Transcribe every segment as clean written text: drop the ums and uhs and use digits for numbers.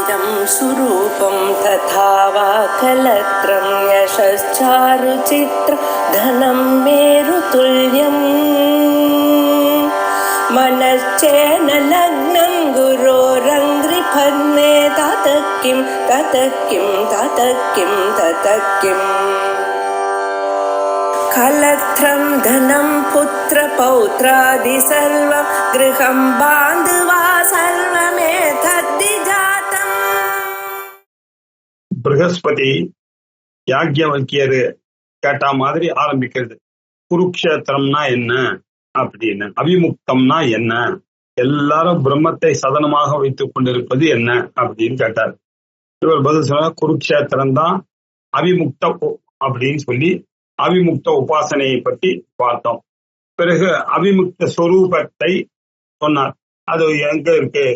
यदं सुरूपं तथा वा कलत्रं यशश्चारुचित्र धनं मेरुतुल्यम् मनश्चेन लग्नं गुरोरङ्घ्रिफन्ने ततः किं कलत्रं धनं पुत्रपौत्रादि सर्वं गृहं बान्धवा सर्वमेतद्विजातम्. ப்ரஹஸ்பதி யாக்ஞவல்கியர் கேட்ட மாதிரி ஆரம்பிக்கிறது. குருக்ஷேத்திரம்னா என்ன அப்படின்னு, அவிமுக்தம்னா என்ன, எல்லாரும் பிரம்மத்தை சதனமாக வைத்துக் கொண்டிருப்பது என்ன அப்படின்னு கேட்டார். இவர் பதில் சொன்ன குருக்ஷேத்திரம் தான் அவிமுக்த அப்படின்னு சொல்லி அவிமுக்த உபாசனையை பற்றி பார்த்தோம். பிறகு அவிமுக்த ஸ்வரூபத்தை சொன்னார். அது எங்க இருக்கு,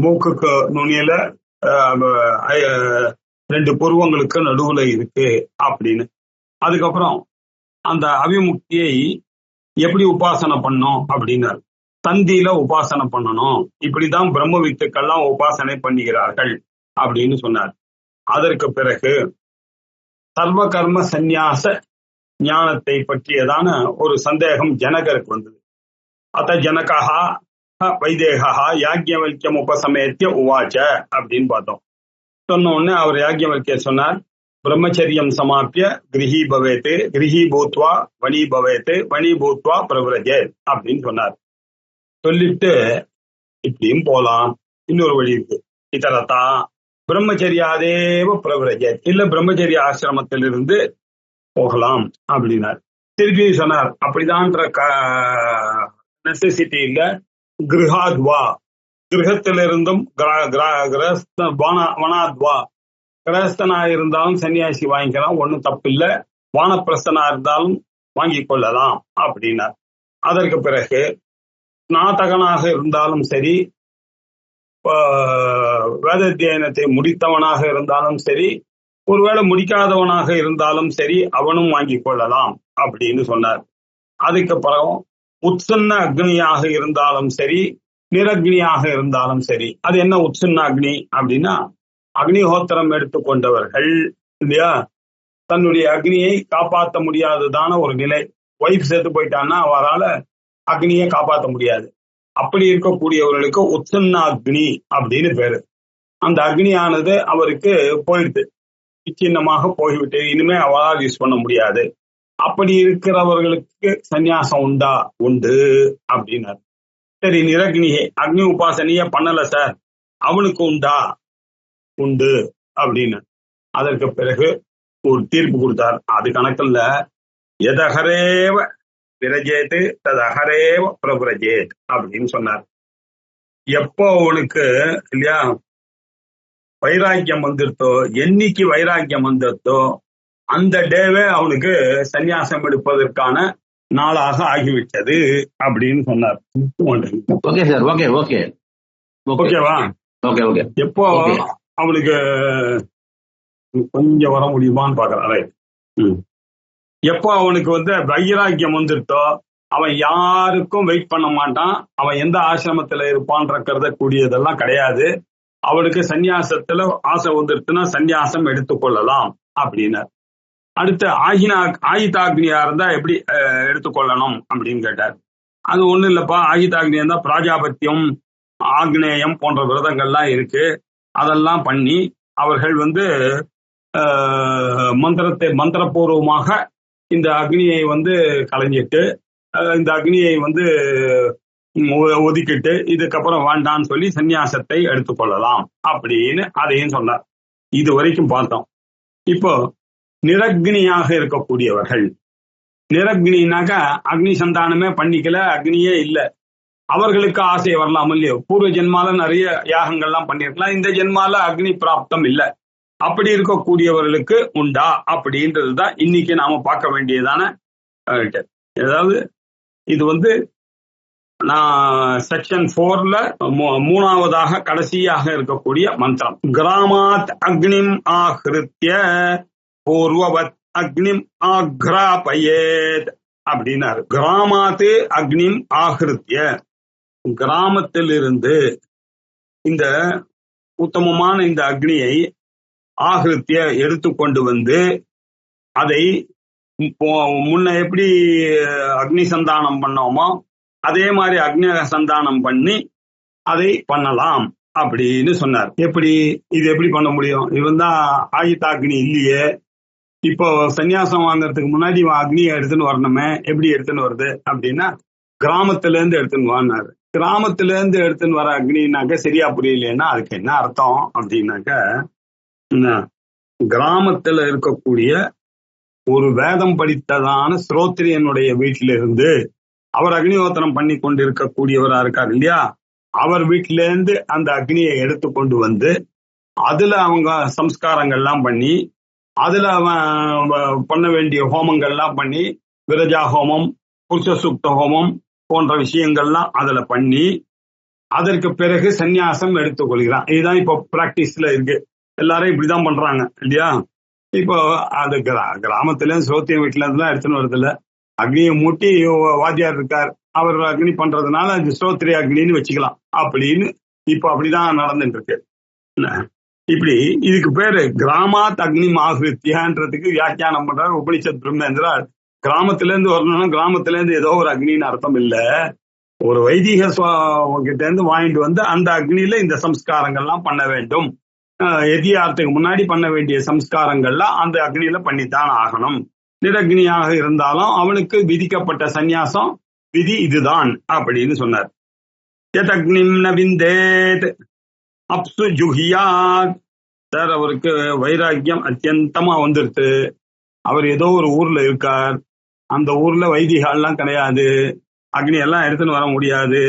மூக்குக்கு நுனியில 2 புருவங்களுக்கு நடுவுல இருக்கு அப்படின்னு. அதுக்கப்புறம் அந்த அவிமுக்தியை எப்படி உபாசனை பண்ணோம் அப்படின்னாரு. தந்தியில உபாசனை பண்ணணும், இப்படிதான் பிரம்ம வித்துக்கெல்லாம் உபாசனை பண்ணுகிறார்கள் அப்படின்னு சொன்னார். அதற்கு பிறகு சர்வ கர்ம சந்நியாச ஞானத்தை பற்றியதான ஒரு சந்தேகம் ஜனகருக்கு வந்தது. அத்த ஜனகா வைதேகா யாக்ஞவல்கியம் உபசமேத்திய உவாச்ச அப்படின்னு பார்த்தோம். சொன்ன உடனே அவர் யாக்ஞவல்கியர் சொன்னார், பிரம்மச்சரியம் சமாப்பிய கிரகி பவேத்து, கிரகி பூத்வா வணி பவேத்து, வணி பூத்வா பிரவ்ரஜே அப்படின்னு சொன்னார். சொல்லிட்டு இப்படியும் போலாம், இன்னொரு வழி இருக்கு. இதரத்தா பிரம்மச்சரியாதேவ பிரவ்ரஜே, இல்ல பிரம்மச்சரிய ஆசிரமத்திலிருந்து போகலாம் அப்படின்னார். திருப்பி சொன்னார், அப்படிதான்ற நெசசிட்டி இல்ல, கிரகாத்வா கிரகத்திலிருந்தும் வனாத்வா கிரகஸ்தனா இருந்தாலும் சன்னியாசி வாங்கிக்கலாம், ஒன்றும் தப்பு இல்லை, வானப்பிரஸ்தனா இருந்தாலும் வாங்கி கொள்ளலாம் அப்படின்னார். அதற்கு பிறகு ஸ்நாதகனாக இருந்தாலும் சரி, வேதாத்தியனத்தை முடித்தவனாக இருந்தாலும் சரி, ஒருவேளை முடிக்காதவனாக இருந்தாலும் சரி, அவனும் வாங்கி கொள்ளலாம் அப்படின்னு சொன்னார். அதுக்கப்புறம் உத்சன்ன அக்னியாக இருந்தாலும் சரி, நிரக்னியாக இருந்தாலும் சரி. அது என்ன உத்சன்ன அக்னி அப்படின்னா, அக்னிஹோத்திரம் எடுத்துக்கொண்டவர்கள் இல்லையா, தன்னுடைய அக்னியை காப்பாற்ற முடியாததான ஒரு நிலை. ஒய்ஃப் சேர்த்து போயிட்டான்னா அவரால் அக்னியை காப்பாற்ற முடியாது. அப்படி இருக்கக்கூடியவர்களுக்கு உத்சன்ன அக்னி அப்படின்னு பேரு. அந்த அக்னியானது அவருக்கு போயிடுது, விச்சின்னமாக போய்விட்டு இனிமே அவரால் யூஸ் பண்ண முடியாது. அப்படி இருக்கிறவர்களுக்கு சந்நியாசம் உண்டா? உண்டு அப்படின்னாரு. சரி, நிரக்னியை அக்னி உபாசனைய பண்ணல சார், அவனுக்கு உண்டா? உண்டு அப்படின்னு. அதற்கு பிறகு ஒரு தீர்ப்பு கொடுத்தார். அது கணக்கில் எதகரேவ விரஜேத்து ததகரேவ பிரபுரஜேத் அப்படின்னு சொன்னார். எப்போ அவனுக்கு இல்லையா வைராக்கியம் வந்துருத்தோ, என்னைக்கு வைராக்கியம் வந்துருத்தோ அந்த டேவே அவனுக்கு சந்நியாசம் எடுப்பதற்கான நாளாக ஆகிவிட்டது அப்படின்னு சொன்னார். ஓகே சார், ஓகே ஓகே ஓகேவா? Okay okay. எப்போ அவனுக்கு கொஞ்சம் வர முடியுமான்னு பாக்குறாரு. எப்போ அவனுக்கு வைராக்கியம் வந்துருத்தோ அவன் யாருக்கும் வெயிட் பண்ண மாட்டான். அவன் எந்த ஆசிரமத்துல இருப்பான்ற கருதக்கூடியதெல்லாம் கிடையாது. அவனுக்கு சந்நியாசத்துல ஆசை வந்துருச்சுன்னா சந்நியாசம் எடுத்துக்கொள்ளலாம் அப்படின்னார். அடுத்து ஆயுதாக்னியா இருந்தா எப்படி எடுத்துக்கொள்ளணும் அப்படின்னு கேட்டார். அது ஒண்ணும் இல்லப்பா, ஆயுதாக்னியா இருந்தா பிராஜாபத்தியம், ஆக்னேயம் போன்ற விரதங்கள்லாம் இருக்கு. அதெல்லாம் பண்ணி அவர்கள் மந்திரபூர்வமாக இந்த அக்னியை கலைஞ்சிட்டு, இந்த அக்னியை ஒதுக்கிட்டு இதுக்கப்புறம் வேண்டான்னு சொல்லி சந்நியாசத்தை எடுத்துக்கொள்ளலாம் அப்படின்னு அதையும் சொன்னார். இது வரைக்கும் பார்த்தோம். இப்போ நிரக்னியாக இருக்கக்கூடியவர்கள், நிரக்னினாக்கா அக்னி சந்தானமே பண்ணிக்கல, அக்னியே இல்லை, அவர்களுக்கு ஆசை வரலாம் இல்லையோ. பூர்வ ஜென்மால நிறைய யாகங்கள்லாம் பண்ணிருக்கலாம், இந்த ஜென்மால அக்னி பிராப்தம் இல்லை. அப்படி இருக்கக்கூடியவர்களுக்கு உண்டா அப்படின்றதுதான் இன்னைக்கு நாம பார்க்க வேண்டியதான. அதாவது இது நான் செக்ஷன் 4ல 3ஆவதாக கடைசியாக இருக்கக்கூடிய மந்திரம். கிராமாத் அக்னிம் ஆஹ்ருத்ய பூர்வவத் அக்னிம் ஆக்ராபயேத் அப்படின்னாரு. கிராமாத்து அக்னிம் ஆஹ்ருத்ய, கிராமத்திலிருந்து இந்த உத்தமமான இந்த அக்னியை ஆகிருத்திய எடுத்துக்கொண்டு வந்து அதை முன்ன எப்படி அக்னி சந்தானம் பண்ணோமோ அதே மாதிரி அக்னி சந்தானம் பண்ணி அதை பண்ணலாம் அப்படின்னு சொன்னார். இது எப்படி பண்ண முடியும்? இவன் தான் ஆயுதாக்னி இல்லையே, இப்போ சன்னியாசம் வாங்கறதுக்கு முன்னாடி இவன் அக்னியை எடுத்துன்னு வரணுமே, எப்படி எடுத்துன்னு வருது அப்படின்னா கிராமத்துல இருந்து எடுத்துன்னு வானாரு. கிராமத்துல இருந்து எடுத்துன்னு வர அக்னினாக்க சரியா புரியலைன்னா அதுக்கு என்ன அர்த்தம் அப்படின்னாக்க, கிராமத்துல இருக்கக்கூடிய ஒரு வேதம் படித்ததான ஸ்ரோத்ரியனுடைய வீட்டில இருந்து அவர் அக்னிஹோத்திரம் பண்ணி கொண்டு இருக்கக்கூடியவரா இருக்காரு இல்லையா, அவர் வீட்டில இருந்து அந்த அக்னியை எடுத்து கொண்டு வந்து அதுல அவங்க சம்ஸ்காரங்கள்லாம் பண்ணி அதுல அவன் பண்ண வேண்டிய ஹோமங்கள்லாம் பண்ணி விரஜா ஹோமம், புருஷ சூக்த ஹோமம் போன்ற விஷயங்கள்லாம் அதுல பண்ணி அதற்கு பிறகு சந்நியாசம் எடுத்துக்கொள்கிறான். இதுதான் இப்போ பிராக்டிஸ்ல இருக்கு. எல்லாரும் இப்படிதான் பண்றாங்க இல்லையா. இப்போ அது கிராமத்துல சோத்தியம் வீட்டுல இருந்துலாம் எடுத்துன்னு வருது இல்ல, அக்னியை மூட்டி வாத்தியார் இருக்கார், அவர் அக்னி பண்றதுனால அது ஸ்ரோத்ரிய அக்னின்னு வச்சுக்கலாம் அப்படின்னு இப்போ அப்படிதான் நடந்துட்டு இருக்கு. இப்படி இதுக்கு பேரு கிராமாத் அக்னி ஆகிருத்தியான்றதுக்கு வியாக்கியானம் பண்றாரு உபனிஷத் பிரம்மேந்திரா. கிராமத்துல இருந்து வரணும்னா கிராமத்துல இருந்து ஏதோ ஒரு அக்னின்னு அர்த்தம் இல்ல, ஒரு வைதிக கிட்ட இருந்து வாங்கிட்டு வந்து அந்த அக்னியில இந்த சம்ஸ்காரங்கள்லாம் பண்ண வேண்டும். எதியார்த்துக்கு முன்னாடி பண்ண வேண்டிய சம்ஸ்காரங்கள்லாம் அந்த அக்னியில பண்ணித்தான் ஆகணும். நிரக்னியாக இருந்தாலும் அவனுக்கு விதிக்கப்பட்ட சந்நியாசம் விதி இதுதான் அப்படின்னு சொன்னார். யதக்னிம் நவிந்தேத் அப்சு ஜுஹியாத். சார், அவருக்கு வைராக்கியம் அத்தியந்தமா வந்துருச்சு. அவர் ஏதோ ஒரு ஊர்ல இருக்கார், அந்த ஊர்ல வைதிகாலாம் கிடையாது, அக்னி எல்லாம் எடுத்துன்னு வர முடியாது,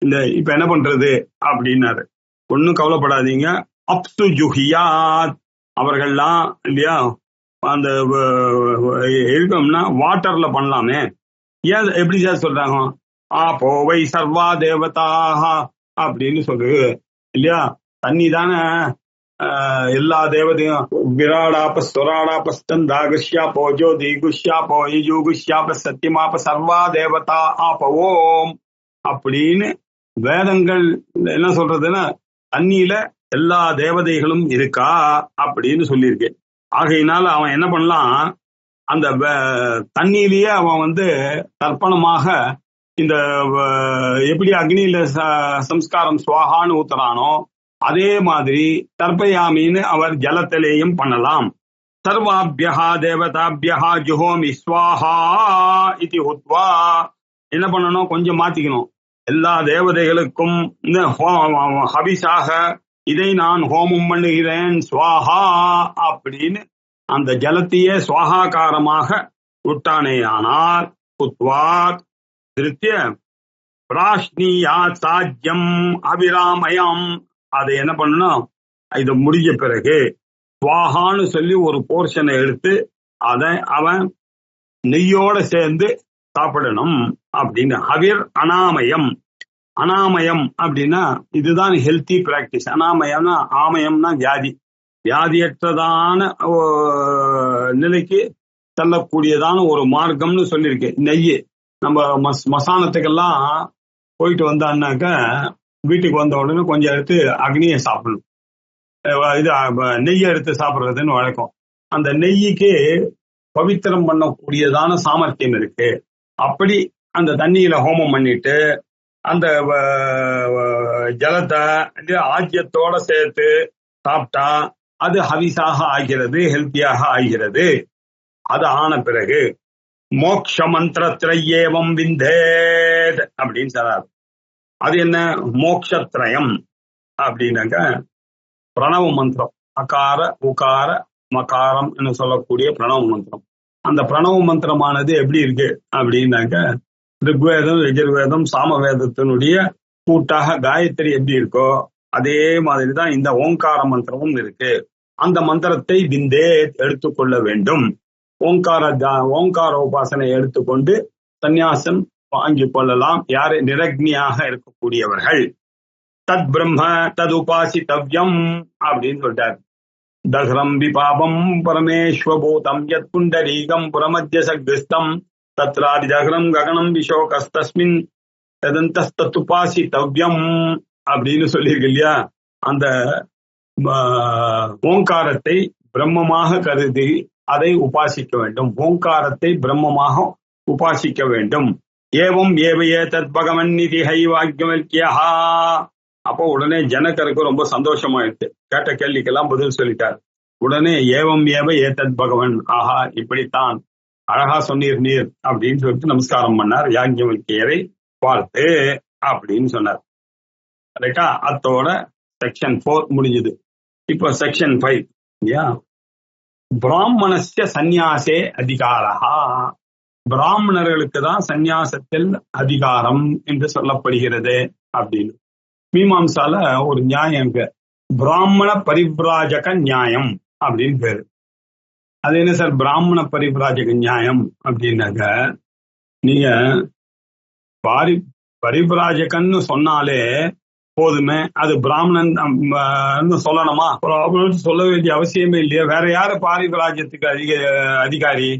இந்த இப்ப என்ன பண்றது அப்படின்னாரு. ஒன்னும் கவலைப்படாதீங்க, அப்சு ஜுஹியாத். அவர்கள்லாம் இல்லையா அந்த இருக்கோம்னா வாட்டர்ல பண்ணலாமே. ஏன் எப்படி சார் சொல்றாங்க? போவை சர்வா தேவதாக அப்படின்னு சொல்றது இல்லையா. தண்ணி தானே எல்லா தேவதையும். விராடாப ஸ்வராடாபஸ்தந்தாகுஷ்யாபோ ஜோதிகுஷ்யாபோ யுகுஷ்யாப சத்தியமாப சர்வா தேவதா ஆபவோம் அப்படின்னு வேதங்கள் என்ன சொல்றதுன்னா தண்ணியில எல்லா தேவதைகளும் இருக்கா அப்படின்னு சொல்லியிருக்கேன். ஆகையினால அவன் என்ன பண்ணலாம், அந்த தண்ணியிலேயே அவன் தர்ப்பணமாக இந்த எப்படி அக்னியில சம்ஸ்காரம் சுவாகான்னு ஊத்துறானோ அதே மாதிரி தர்ப்பயாமின்னு அவர் ஜலத்திலேயும் பண்ணலாம். சர்வாபியா தேவதாபியா ஜுஹோமி ஸ்வாஹா இது உத்வா. என்ன பண்ணணும், கொஞ்சம் மாத்திக்கணும். எல்லா தேவதைகளுக்கும் இந்த ஹபிஷாக இதை நான் ஹோமம் பண்ணுகிறேன் ஸ்வாஹா அப்படின்னு அந்த ஜலத்தையே சுவாகாக்காரமாக விட்டானே ஆனால் உத்வாத் திருத்திய பிராஷ்னியாத் சாஜ்யம் அபிராமயம். அதை என்ன பண்ணணும், இது முடிஞ்ச பிறகு சுவாகான்னு சொல்லி ஒரு போர்ஷனை எடுத்து அதை அவன் நெய்யோட சேர்ந்து சாப்பிடணும் அப்படின்னு. ஹவிர் அனாமயம். அனாமயம் அப்படின்னா இதுதான் ஹெல்த்தி பிராக்டிஸ். அனாமயம்னா, ஆமயம்னா வியாதி, வியாதியற்றதான நிலைக்கு செல்லக்கூடியதான ஒரு மார்க்கம்னு சொல்லியிருக்கு. நெய் நம்ம மசானத்துக்கெல்லாம் போயிட்டு வந்தான்னாக்க வீட்டுக்கு வந்த உடனே கொஞ்சம் எடுத்து அக்னியை சாப்பிடணும். இது நெய்யை எடுத்து சாப்பிட்றதுன்னு வழக்கம். அந்த நெய்யுக்கு பவித்திரம் பண்ணக்கூடியதான சாமர்த்தியம் இருக்கு. அப்படி அந்த தண்ணியில ஹோமம் பண்ணிட்டு அந்த ஜலத்தை ஆஜ்யத்தோட சேர்த்து சாப்பிட்டா அது ஹவிசாக ஆகிறது, ஹெல்த்தியாக ஆகிறது. அது ஆன பிறகு மோக்ஷ மந்திரத்ரயேவம் விந்தேத் அப்படின்னு சொல்றாரு. அது என்ன மோக்ஷத்ரயம் அப்படின்னாக்க பிரணவ மந்திரம், அகார உகார மகாரம் என்று சொல்லக்கூடிய பிரணவ மந்திரம். அந்த பிரணவ மந்திரமானது எப்படி இருக்கு அப்படின்னாக்க ரிக்வேதம், யஜுர்வேதம், சாமவேதத்தினுடைய கூட்டாக காயத்ரி எப்படி இருக்கோ அதே மாதிரி தான் இந்த ஓங்கார மந்திரமும் இருக்கு. அந்த மந்திரத்தை விந்தே எடுத்துக்கொள்ள வேண்டும். ஓங்கார உபாசனை எடுத்துக்கொண்டு சந்நியாசம் வாங்கிக் கொள்ளலாம். யாரு நிரக்னியாக இருக்கக்கூடியவர்கள். தத் பிரம்ம தது உபாசித்தவ்யம் அப்படின்னு சொல்லிட்டார். தஹ்ரம் விபாபம் பரமேஸ்வபூதம் யத் புண்டரீகம் புரமத்ய சக்திஸ்தம் தத்ராதி தஹ்ரம் ககனம் விஷோகஸ்தஸ்மின் ததந்தஸ்தத்துபாசித்தவ்யம் அப்படின்னு சொல்லியிருக்கு இல்லையா. அந்த ஓங்காரத்தை பிரம்மமாக கருதி அதை உபாசிக்க வேண்டும். ஓங்காரத்தை பிரம்மமாக உபாசிக்க வேண்டும். ஏவம் ஏவையே தத் பகவன் நிதி ஹைவாக்கியமல்கியா. அப்போ உடனே ஜனகருக்கு ரொம்ப சந்தோஷமாயிடுச்சு. கேட்ட கேள்விக்கெல்லாம் பதில் சொல்லிட்டார். உடனே ஏவம் ஏவ ஏதத் பகவன், ஆஹா இப்படித்தான் அழகா சொன்னீர் நீர் அப்படின்னு சொல்லிட்டு நமஸ்காரம் பண்ணார். யாக்கியவல்கியரை பார்த்து அப்படின்னு சொன்னார். ரைட்டா? அத்தோட செக்ஷன் 4 முடிஞ்சது. இப்போ செக்ஷன் 5. பிராமணஸ்ய சந்நியாசே அதிகாரா. பிராமணர்களுக்கு தான் சந்நியாசத்தில் அதிகாரம் என்று சொல்லப்படுகிறது அப்படின்னு மீமாம்சால ஒரு நியாயம் இருக்கு. பிராமண பரிவிராஜக நியாயம் அப்படின்னு பேரு. அது என்ன சார் பிராமண பரிவிராஜக நியாயம் அப்படின்னாக்க, நீங்க பரிவிராஜகன்னு சொன்னாலே போதுமே, அது பிராமணன் சொல்லணுமா? சொல்ல வேண்டிய அவசியமே இல்லையா? வேற யாரு பாரிவிராஜ்யத்துக்கு அதிகாரி?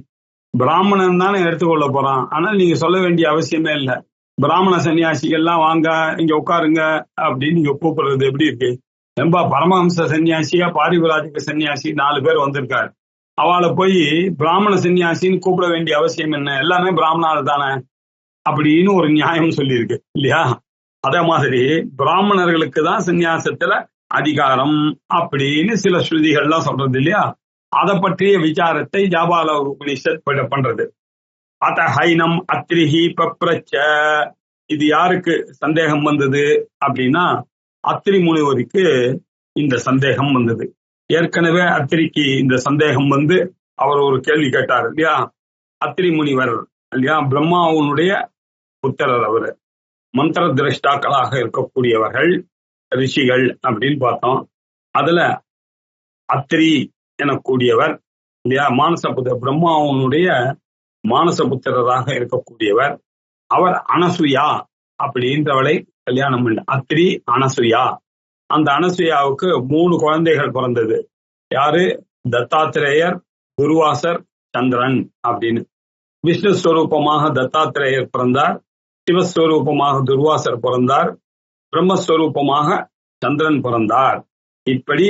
பிராமணன் தானே எடுத்துக்கொள்ள போறான். ஆனால் நீங்க சொல்ல வேண்டிய அவசியமே இல்லை. பிராமண சன்னியாசிகள்லாம் வாங்க இங்க உட்காருங்க அப்படின்னு நீங்க கூப்பிடுறது எப்படி இருக்கு? ரொம்ப பரமஹம்ச சன்னியாசியா பாரிவிராஜக சன்னியாசி 4 பேர் வந்திருக்காரு. அவளை போய் பிராமண சன்னியாசின்னு கூப்பிட வேண்டிய அவசியம் என்ன? எல்லாமே பிராமணால் தானே அப்படின்னு ஒரு நியாயம் சொல்லியிருக்கு இல்லையா? அதே மாதிரி பிராமணர்களுக்கு தான் சன்னியாசத்துல அதிகாரம் அப்படின்னு சில ஸ்ருதிகள்லாம் சொல்றது இல்லையா? அதை பற்றிய விசாரத்தை ஜாபால உபனிஷத் பண்றது. அத ஹைனம் அத்ரிஹி பப்ரச்ச. இது யாருக்கு சந்தேகம் வந்தது அப்படின்னா, அத்திரி முனிவருக்கு இந்த சந்தேகம் வந்தது. ஏற்கனவே அத்திரிக்கு இந்த சந்தேகம் வந்து அவர் ஒரு கேள்வி கேட்டார் இல்லையா? அத்திரி முனிவர் இல்லையா, பிரம்மாவுடைய புத்திரர். அவரு மந்திர திரஷ்டாக்களாக இருக்கக்கூடியவர்கள் ரிஷிகள் அப்படின்னு பார்த்தோம். அதுல அத்திரி எனக்கூடியவர் இல்லையா, மானசபுத்திர பிரம்மாவுடைய மானசபுத்திரராக இருக்கக்கூடியவர். அவர் அனசுயா அப்படின்றவளை கல்யாணம் பண்ண அத்திரி அனசுயா. அந்த அனசுயாவுக்கு 3 குழந்தைகள் பிறந்தது. யாரு? தத்தாத்திரேயர், துர்வாசர், சந்திரன் அப்படின்னு. விஷ்ணு ஸ்வரூபமாக தத்தாத்திரேயர் பிறந்தார், சிவஸ்வரூபமாக துர்வாசர் பிறந்தார், பிரம்மஸ்வரூபமாக சந்திரன் பிறந்தார். இப்படி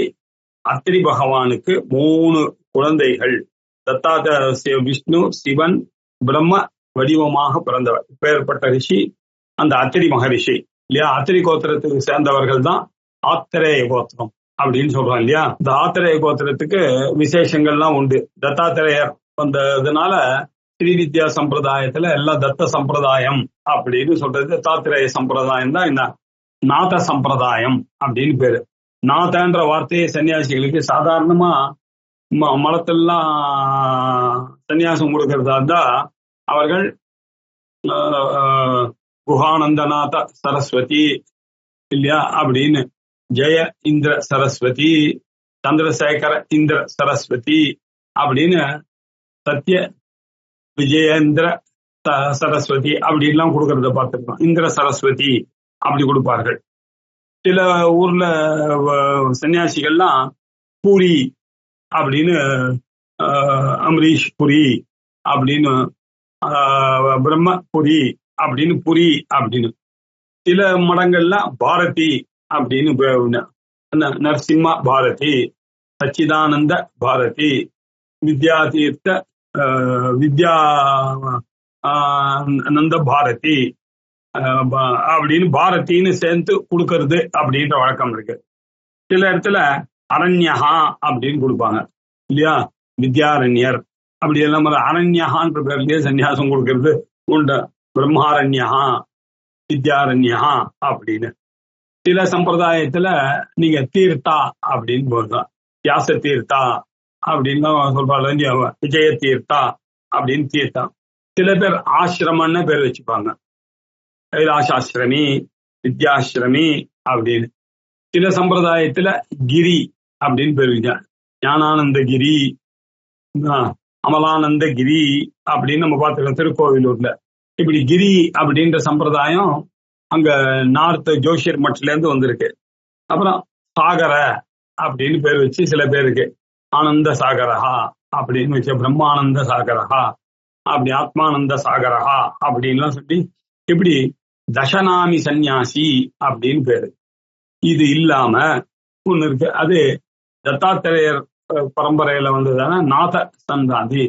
அத்திரி பகவானுக்கு 3 குழந்தைகள். விஷ்ணு, சிவன், பிரம்ம வடிவமாக பிறந்தவர். பெயர்பட்ட ரிஷி அந்த அத்திரி மகரிஷி இல்லையா? அத்திரி கோத்திரத்துக்கு சேர்ந்தவர்கள் தான் ஆத்திரேய கோத்திரம் அப்படின்னு சொல்றோம் இல்லையா? இந்த ஆத்திரேய கோத்திரத்துக்கு விசேஷங்கள்லாம் உண்டு. தத்தாத்திரேயர் வந்ததுனால ஸ்ரீவித்யா சம்பிரதாயத்துல எல்லாம் தத்த சம்பிரதாயம் அப்படின்னு சொல்றது. தத்தாத்திரேய சம்பிரதாயம் தான் இந்த நாத சம்பிரதாயம் அப்படின்னு பேரு. நாதன்ற வார்த்தையை சன்னியாசிகளுக்கு சாதாரணமா மலத்தெல்லாம் சன்னியாசம் கொடுக்கறதா இருந்தா அவர்கள் குஹானந்தநாத சரஸ்வதி இல்லையா அப்படின்னு, ஜெய இந்திர சரஸ்வதி, சந்திரசேகர இந்திர சரஸ்வதி அப்படின்னு, சத்ய விஜயேந்திர சரஸ்வதி அப்படின்லாம் கொடுக்கறத பார்த்துருக்கோம். இந்திர சரஸ்வதி அப்படி கொடுப்பார்கள். சில ஊர்ல சன்னியாசிகள்லாம் பூரி அப்படின்னு, அமரீஷ் புரி அப்படின்னு, பிரம்மபுரி அப்படின்னு, புரி அப்படின்னு. சில மடங்கள்ல பாரதி அப்படின்னு, நரசிம்ம பாரதி, சச்சிதானந்த பாரதி, வித்யாதீர்த்த நந்த பாரதி அப்படின்னு பாரதின்னு சேர்ந்து கொடுக்கறது அப்படின்ற வழக்கம் இருக்கு. சில இடத்துல அரண்யஹா அப்படின்னு கொடுப்பாங்க இல்லையா? வித்யாரண்யர் அப்படி எல்லாம் அரண்யஹான்ற பேர்லயே சன்னியாசம் கொடுக்கறது உண்டு. பிரம்மாரண்யஹா, வித்யாரண்யஹா அப்படின்னு. சில சம்பிரதாயத்துல நீங்க தீர்த்தா அப்படின்னு போடுறோம். வியாச தீர்த்தா அப்படின்னு சொல்றாங்க, விஜய தீர்த்தா அப்படின்னு தீர்த்தா. சில பேர் ஆசிரமன்னு பேர் வச்சுப்பாங்க. கைலாசாசிரமி, வித்யாசிரமி அப்படின்னு. சில சம்பிரதாயத்துல கிரி அப்படின்னு பேர் வச்சா, ஞானானந்தகிரி, அமலானந்தகிரி அப்படின்னு நம்ம பார்த்துக்கோம் திருக்கோவிலூர்ல. இப்படி கிரி அப்படின்ற சம்பிரதாயம் அங்க நார்த் ஜோஷியர் மட்டில இருந்து வந்திருக்கு. அப்புறம் சாகர அப்படின்னு பேர் வச்சு சில பேருக்கு ஆனந்த சாகரஹா அப்படின்னு வச்ச, பிரம்மானந்த சாகரஹா அப்படி, ஆத்மானந்த சாகரஹா அப்படின்லாம் சொல்லி இப்படி தசநாமி சந்நியாசி அப்படின்னு பேரு. இது இல்லாம ஒண்ணு இருக்கு. அது தத்தாத்திரேயர் பரம்பரையில வந்ததான நாத சந்தாதி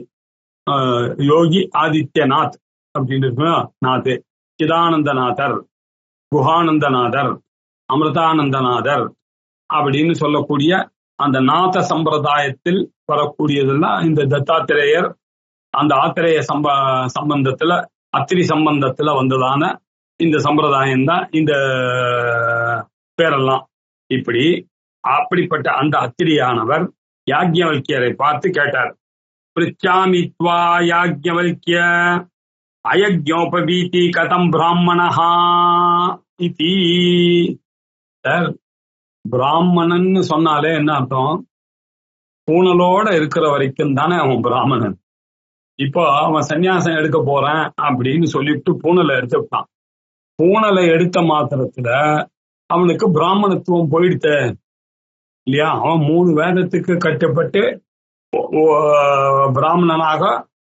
யோகி ஆதித்யநாத் அப்படின்னு இருக்கு. நாத், சிதானந்தநாதர், குஹானந்தநாதர், அமிர்தானந்தநாதர் அப்படின்னு சொல்லக்கூடிய அந்த நாத சம்பிரதாயத்தில் வரக்கூடியதெல்லாம் இந்த தத்தாத்திரேயர் அந்த ஆத்திரேய சம்பந்தத்துல அத்திரி சம்பந்தத்துல வந்ததான இந்த சம்பிரதாயம் தான் இந்த பேரெல்லாம். இப்படி அப்படிப்பட்ட அந்த அத்திரியானவர் யாக்ஞவல்கியரை பார்த்து கேட்டார். பிருச்சாமி த்வா யாக்ஞவல்கிய அயக்ஞோபவீதி கதம் பிராமணஹா இதி. பிராமணன் சொன்னாலே என்ன அர்த்தம்? பூணலோட இருக்கிற வரைக்கும் தானே அவன் பிராமணன். இப்போ அவன் சன்னியாசம் எடுக்க போறேன் அப்படின்னு சொல்லிட்டு பூணலை எடுத்துட்டான். பூணலை எடுத்த மாத்திரத்துல அவனுக்கு பிராமணத்துவம் போயிடுத்து இல்லையா? அவன் 3 வேதத்துக்கு கட்டப்பட்டு பிராமணனாக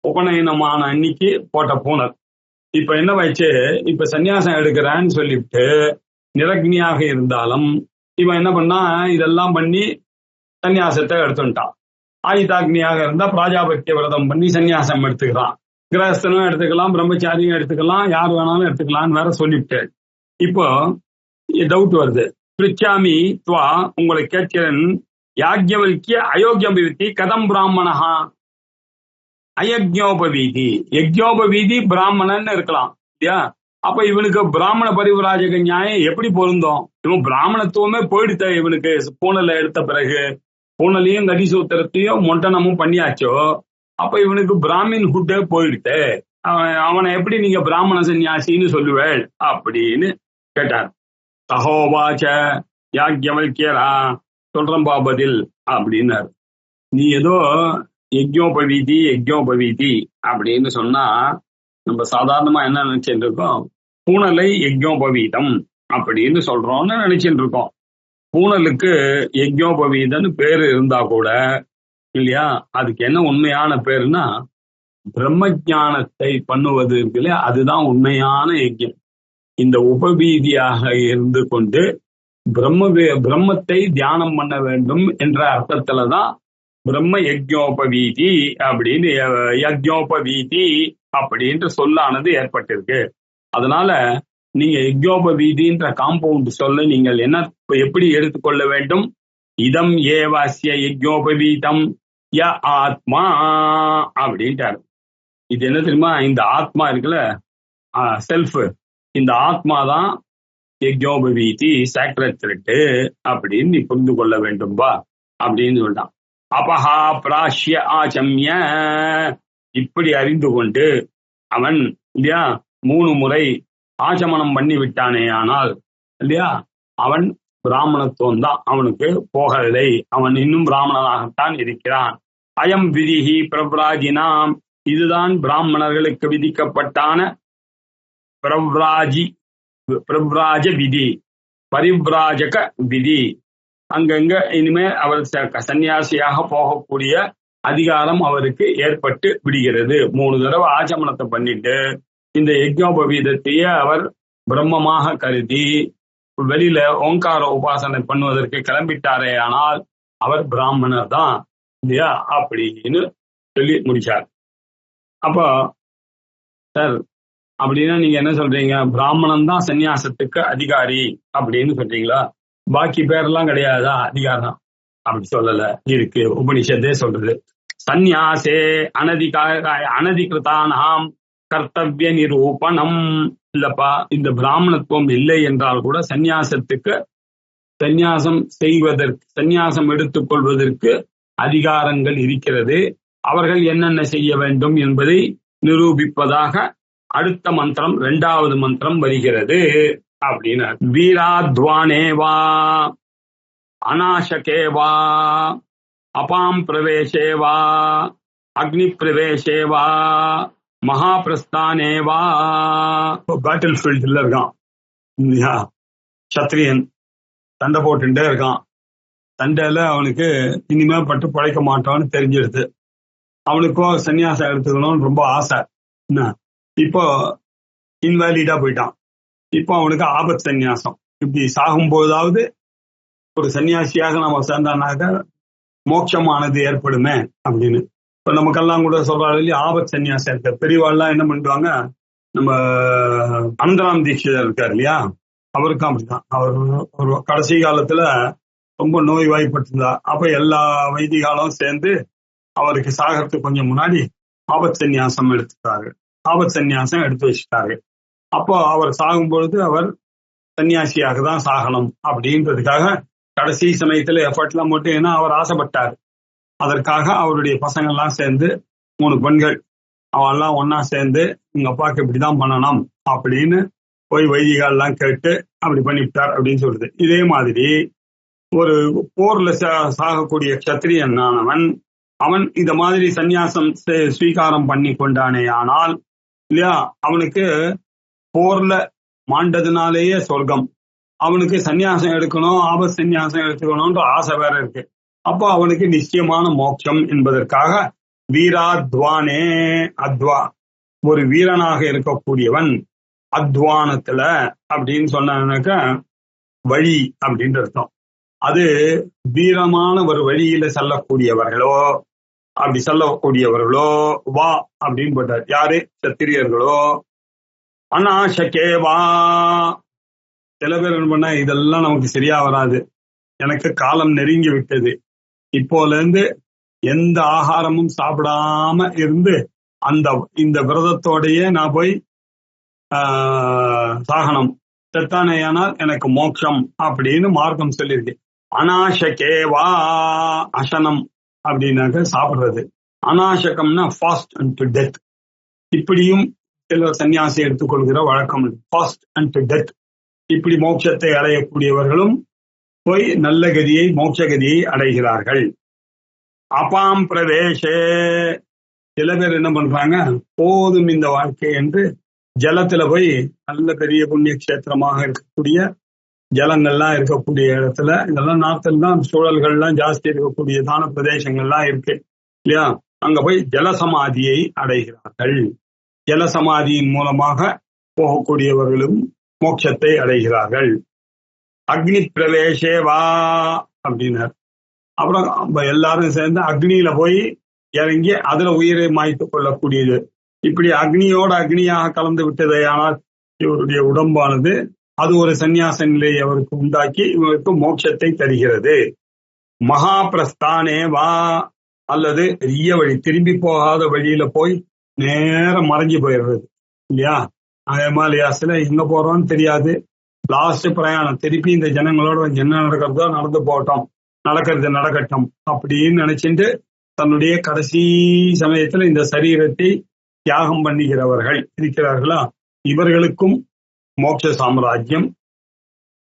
உபநயனமான அன்னைக்கு போட்ட பூணல் இப்ப என்ன வச்சு இப்ப சன்னியாசம் எடுக்கிறேன்னு சொல்லிட்டு நிரக்னியாக இருந்தாலும் இவன் என்ன பண்ணா இதெல்லாம் பண்ணி சன்னியாசத்தை எடுத்துட்டான். ஆயுதாக்னியாக இருந்தா பிராஜாபத்திய விரதம் பண்ணி சன்னியாசம் எடுத்துக்கிறான். கிரகஸ்தனும் எடுத்துக்கலாம், பிரம்மச்சாரியும் எடுத்துக்கலாம், யார் வேணாலும் எடுத்துக்கலாம்னு வேற சொல்லிவிட்டு இப்போ டவுட் வருது. பிரிச்சாமி துவா, உங்களை கேட்கிறேன், யாக்ஞவல்கிய அயோக்யோபவீதி கதம் பிராமணஹா. அயக்ஞோபவீதி, யக்ஞோபவீதி பிராமணன் இருக்கலாம் இல்லையா? அப்ப இவனுக்கு பிராமண பரிவிராஜக நியாயம் எப்படி பொருந்தும்? இவன் பிராமணத்துவமே போயிடுத்த இவனுக்கு பூணலை எடுத்த பிறகு. பூணலையும் கடிசூத்திரத்தையும் மொண்டனமும் பண்ணியாச்சோ, அப்ப இவனுக்கு பிராமின் ஹுட்டே போயிடுத்து. அவனை எப்படி நீங்க பிராமண சன்னியாசின்னு சொல்லுவேள் அப்படின்னு கேட்டார். சகோவாச்ச யாக்ஞவல்கியரா, சொல்றம்பா பதில் அப்படின்னாரு. நீ ஏதோ யக்ஞோபவீதி அப்படின்னு சொன்னா நம்ம சாதாரணமா என்ன நினைச்சுட்டு இருக்கோம்? பூணலை யக்ஞோபவீதம் அப்படின்னு சொல்றோம்னு நினைச்சுட்டு இருக்கோம். பூணலுக்கு யக்ஞோபவீதன்னு பேரு இருந்தா கூட இல்லையா, அதுக்கு என்ன உண்மையான பேருன்னா பிரம்ம ஞானத்தை பண்ணுவது இருக்கு இல்லையா, அதுதான் உண்மையான யஜ்யம். இந்த உபவீதியாக இருந்து கொண்டு பிரம்மத்தை தியானம் பண்ண வேண்டும் என்ற அர்த்தத்துலதான் பிரம்ம யக்ஞோபவீதி அப்படின்னு யக்ஞோபவீதி அப்படின்ற சொல்லானது ஏற்பட்டிருக்கு. அதனால நீங்க யக்ஞோபவீதின்ற காம்பவுண்ட் சொல்ல நீங்கள் என்ன எப்படி எடுத்துக்கொள்ள வேண்டும்? இதம் ஏவாசிய யக்ஞோபவீதம் ய ஆத்மா அப்படின்ட்டாரு. இது என்ன தெரியுமா? இந்த ஆத்மா இருக்குல்ல, செல்ஃப், இந்த ஆத்மாதான் யக்ஞோபவீதி சாக்ரட் அப்படின்னு நீ புரிந்து கொள்ள வேண்டும்பா அப்படின்னு சொல்லிட்டான். அபஹா பிராஷ்ய ஆச்சம்ய, இப்படி அறிந்து கொண்டு அவன் இல்லையா 3 முறை ஆச்சமனம் பண்ணி விட்டானே ஆனால் இல்லையா, அவன் பிராமணத்துவம் தான் அவனுக்கு போகவில்லை, அவன் இன்னும் பிராமணனாகத்தான் இருக்கிறான். அயம் விதிஹி பிரவ்ராஜினாம், இதுதான் பிராமணர்களுக்கு விதிக்கப்பட்டான பிரவ்ராஜ விதி, பரிவ்ராஜக விதி. அங்கங்க இனிமே அவர் சன்னியாசியாக போகக்கூடிய அதிகாரம் அவருக்கு ஏற்பட்டு விடுகிறது. 3 தடவை ஆச்சமனத்தை பண்ணிட்டு இந்த யக்ஞோபவீதத்தையே அவர் பிரம்மமாக கருதி வெளியில ஓங்கார உபாசனை பண்ணுவதற்கு கிளம்பிட்டாரே ஆனால் அவர் பிராமணர் தான் இல்லையா அப்படின்னு சொல்லி முடிச்சார். அப்போ சார் அப்படின்னா நீங்க என்ன சொல்றீங்க? பிராமணன் தான் சன்னியாசத்துக்கு அதிகாரி அப்படின்னு சொல்றீங்களா? பாக்கி பேரெல்லாம் கிடையாதா அதிகாரம்? அப்படி சொல்லல, இருக்கு, உபனிஷத்தே சொல்றது. சந்நியாசே அனதிகிருதானாம் கர்த்தவிய நிரூபணம். இல்லப்பா, இந்த பிராமணத்துவம் இல்லை என்றால் கூட சந்நியாசம் செய்வதற்கு, சந்நியாசம் எடுத்துக்கொள்வதற்கு அதிகாரங்கள் இருக்கிறது. அவர்கள் என்னென்ன செய்ய வேண்டும் என்பதை நிரூபிப்பதாக அடுத்த மந்திரம் 2வது மந்திரம் வருகிறது அப்படின்னா, வீராத்வானேவா அநாசகேவா அபாம் பிரவேசேவா அக்னி பிரவேசேவா மகாபிரஸ்தானேவா. பேட்டில் ஃபீல்ட்ல இருக்கான் சத்திரியன், சண்டை போட்டுட்டே இருக்கான். சண்டையில அவனுக்கு இனிமே பட்டு பழைக்க மாட்டான்னு தெரிஞ்சிடுது. அவனுக்கும் சன்னியாசம் எடுத்துக்கணும்னு ரொம்ப ஆசை. இப்போ இன்வாலிடா போயிட்டான். இப்போ அவனுக்கு ஆபத் சன்னியாசம். இப்படி சாகும்போதாவது ஒரு சன்னியாசியாக நம்ம சேர்ந்தானாக்க மோட்சமானது ஏற்படுமே அப்படின்னு. இப்ப நமக்கெல்லாம் கூட சொல்றாரு இல்லையா, ஆபத் சன்னியாசம் இருக்க பெரியவாள்லாம் என்ன பண்ணுவாங்க, நம்ம அனந்தராம் தீட்சிதர் இருக்காரு இல்லையா, அவருக்கும் அப்படிதான். அவர் ஒரு கடைசி காலத்துல ரொம்ப நோய் வாய்ப்பட்டிருந்தா. அப்ப எல்லா வைதிகாலும் சேர்ந்து அவருக்கு சாகறதுக்கு கொஞ்சம் முன்னாடி ஆபத் சன்னியாசம் எடுத்துட்டாரு. ஆபத் சன்னியாசம் எடுத்து வச்சுட்டாரு. அப்போ அவர் சாகும் பொழுது அவர் சன்னியாசியாக தான் சாகணும் அப்படின்றதுக்காக கடைசி சமயத்துல எஃபர்ட்லாம் போட்டு, ஏன்னா அவர் ஆசைப்பட்டார். அதற்காக அவருடைய பசங்க எல்லாம் சேர்ந்து 3 பெண்கள் அவெல்லாம் ஒன்னா சேர்ந்து எங்க அப்பாவுக்கு இப்படிதான் பண்ணணும் அப்படின்னு போய் வைதிகாலாம் கேட்டு அப்படி பண்ணிவிட்டார் அப்படின்னு சொல்றது. இதே மாதிரி ஒரு போர்ல சாகக்கூடிய கத்திரியனானவன் அவன் இந்த மாதிரி சந்நியாசம் ஸ்வீகாரம் பண்ணி கொண்டானே ஆனால் இல்லையா, அவனுக்கு போர்ல மாண்டதுனாலேயே சொர்க்கம். அவனுக்கு சன்னியாசம் எடுக்கணும், ஆபத் சன்னியாசம் எடுத்துக்கணும்ன்ற ஆசை வேற இருக்கு. அப்போ அவனுக்கு நிச்சயமான மோட்சம் என்பதற்காக வீராத்வானே, அத்வா ஒரு வீரனாக இருக்கக்கூடியவன் அத்வானத்துல அப்படின்னு சொன்னாக்க வழி அப்படின்னு அர்த்தம். அது வீரமான ஒரு வழியில செல்லக்கூடியவர்களோ, அப்படி செல்லக்கூடியவர்களோ வா அப்படின்னு போட்டார். யாரு? சத்திரியர்களோ. அநாசகேவா. சில பேர் என்ன பண்ண, இதெல்லாம் நமக்கு சரியா வராது, எனக்கு காலம் நெருங்கி விட்டது, இப்போல இருந்து எந்த ஆகாரமும் சாப்பிடாம இருந்து இந்த விரதத்தோடையே நான் போய் சாகனம், செத்தானேயானால் எனக்கு மோட்சம் அப்படின்னு மார்க்கம் சொல்லியிருக்கு. அநாசகேவா, அசனம் அப்படின்னாக்க சாப்பிடுறது, அநாசகம்னா ஃபாஸ்ட் அண்ட் டெத். இப்படியும் சில சன்னியாசி எடுத்துக்கொள்கிற வழக்கம், ஃபாஸ்ட் அண்ட் டெத். இப்படி மோட்சத்தை அடையக்கூடியவர்களும் போய் நல்ல கதியை, மோட்ச கதியை அடைகிறார்கள். அபாம் பிரவேசே. சில பேர் என்ன பண்றாங்க, போதும் இந்த வாழ்க்கை என்று ஜலத்துல போய் நல்ல பெரிய புண்ணிய கஷேத்திரமாக இருக்கக்கூடிய ஜலங்கள்லாம் இருக்கக்கூடிய இடத்துல, இதெல்லாம் நாட்டில் தான் சூழல்கள்லாம் ஜாஸ்தி இருக்கக்கூடியதான பிரதேசங்கள்லாம் இருக்கு இல்லையா, அங்க போய் ஜலசமாதியை அடைகிறார்கள். ஜலசமாதியின் மூலமாக போகக்கூடியவர்களும் மோட்சத்தை அடைகிறார்கள். அக்னி பிரவேசே வா அப்படின்னார். அப்புறம் எல்லாரும் சேர்ந்து அக்னியில போய் இறங்கி அதுல உயிரை மாய்த்து கொள்ளக்கூடியது. இப்படி அக்னியோட அக்னியாக கலந்து விட்டதே ஆனால் இவருடைய உடம்பானது அது ஒரு சந்நியாச நிலையை அவருக்கு உண்டாக்கி இவருக்கு மோட்சத்தை தருகிறது. மகா பிரஸ்தானே வா, அல்லது பெரிய வழி, திரும்பி போகாத வழியில போய் நேரம் மறைஞ்சு போயிடுறது இல்லையா. ஹிமாலயாஸ்ல எங்க போறோம்னு தெரியாது, லாஸ்ட் பிரயாணம், திருப்பி இந்த ஜனங்களோட என்ன நடக்கிறதோ நடந்து போட்டோம், நடக்கிறது நடக்கட்டும் அப்படின்னு நினைச்சிட்டு தன்னுடைய கடைசி சமயத்துல இந்த சரீரத்தை தியாகம் பண்ணுகிறவர்கள் இருக்கிறார்களா, இவர்களுக்கும் மோட்ச சாம்ராஜ்யம்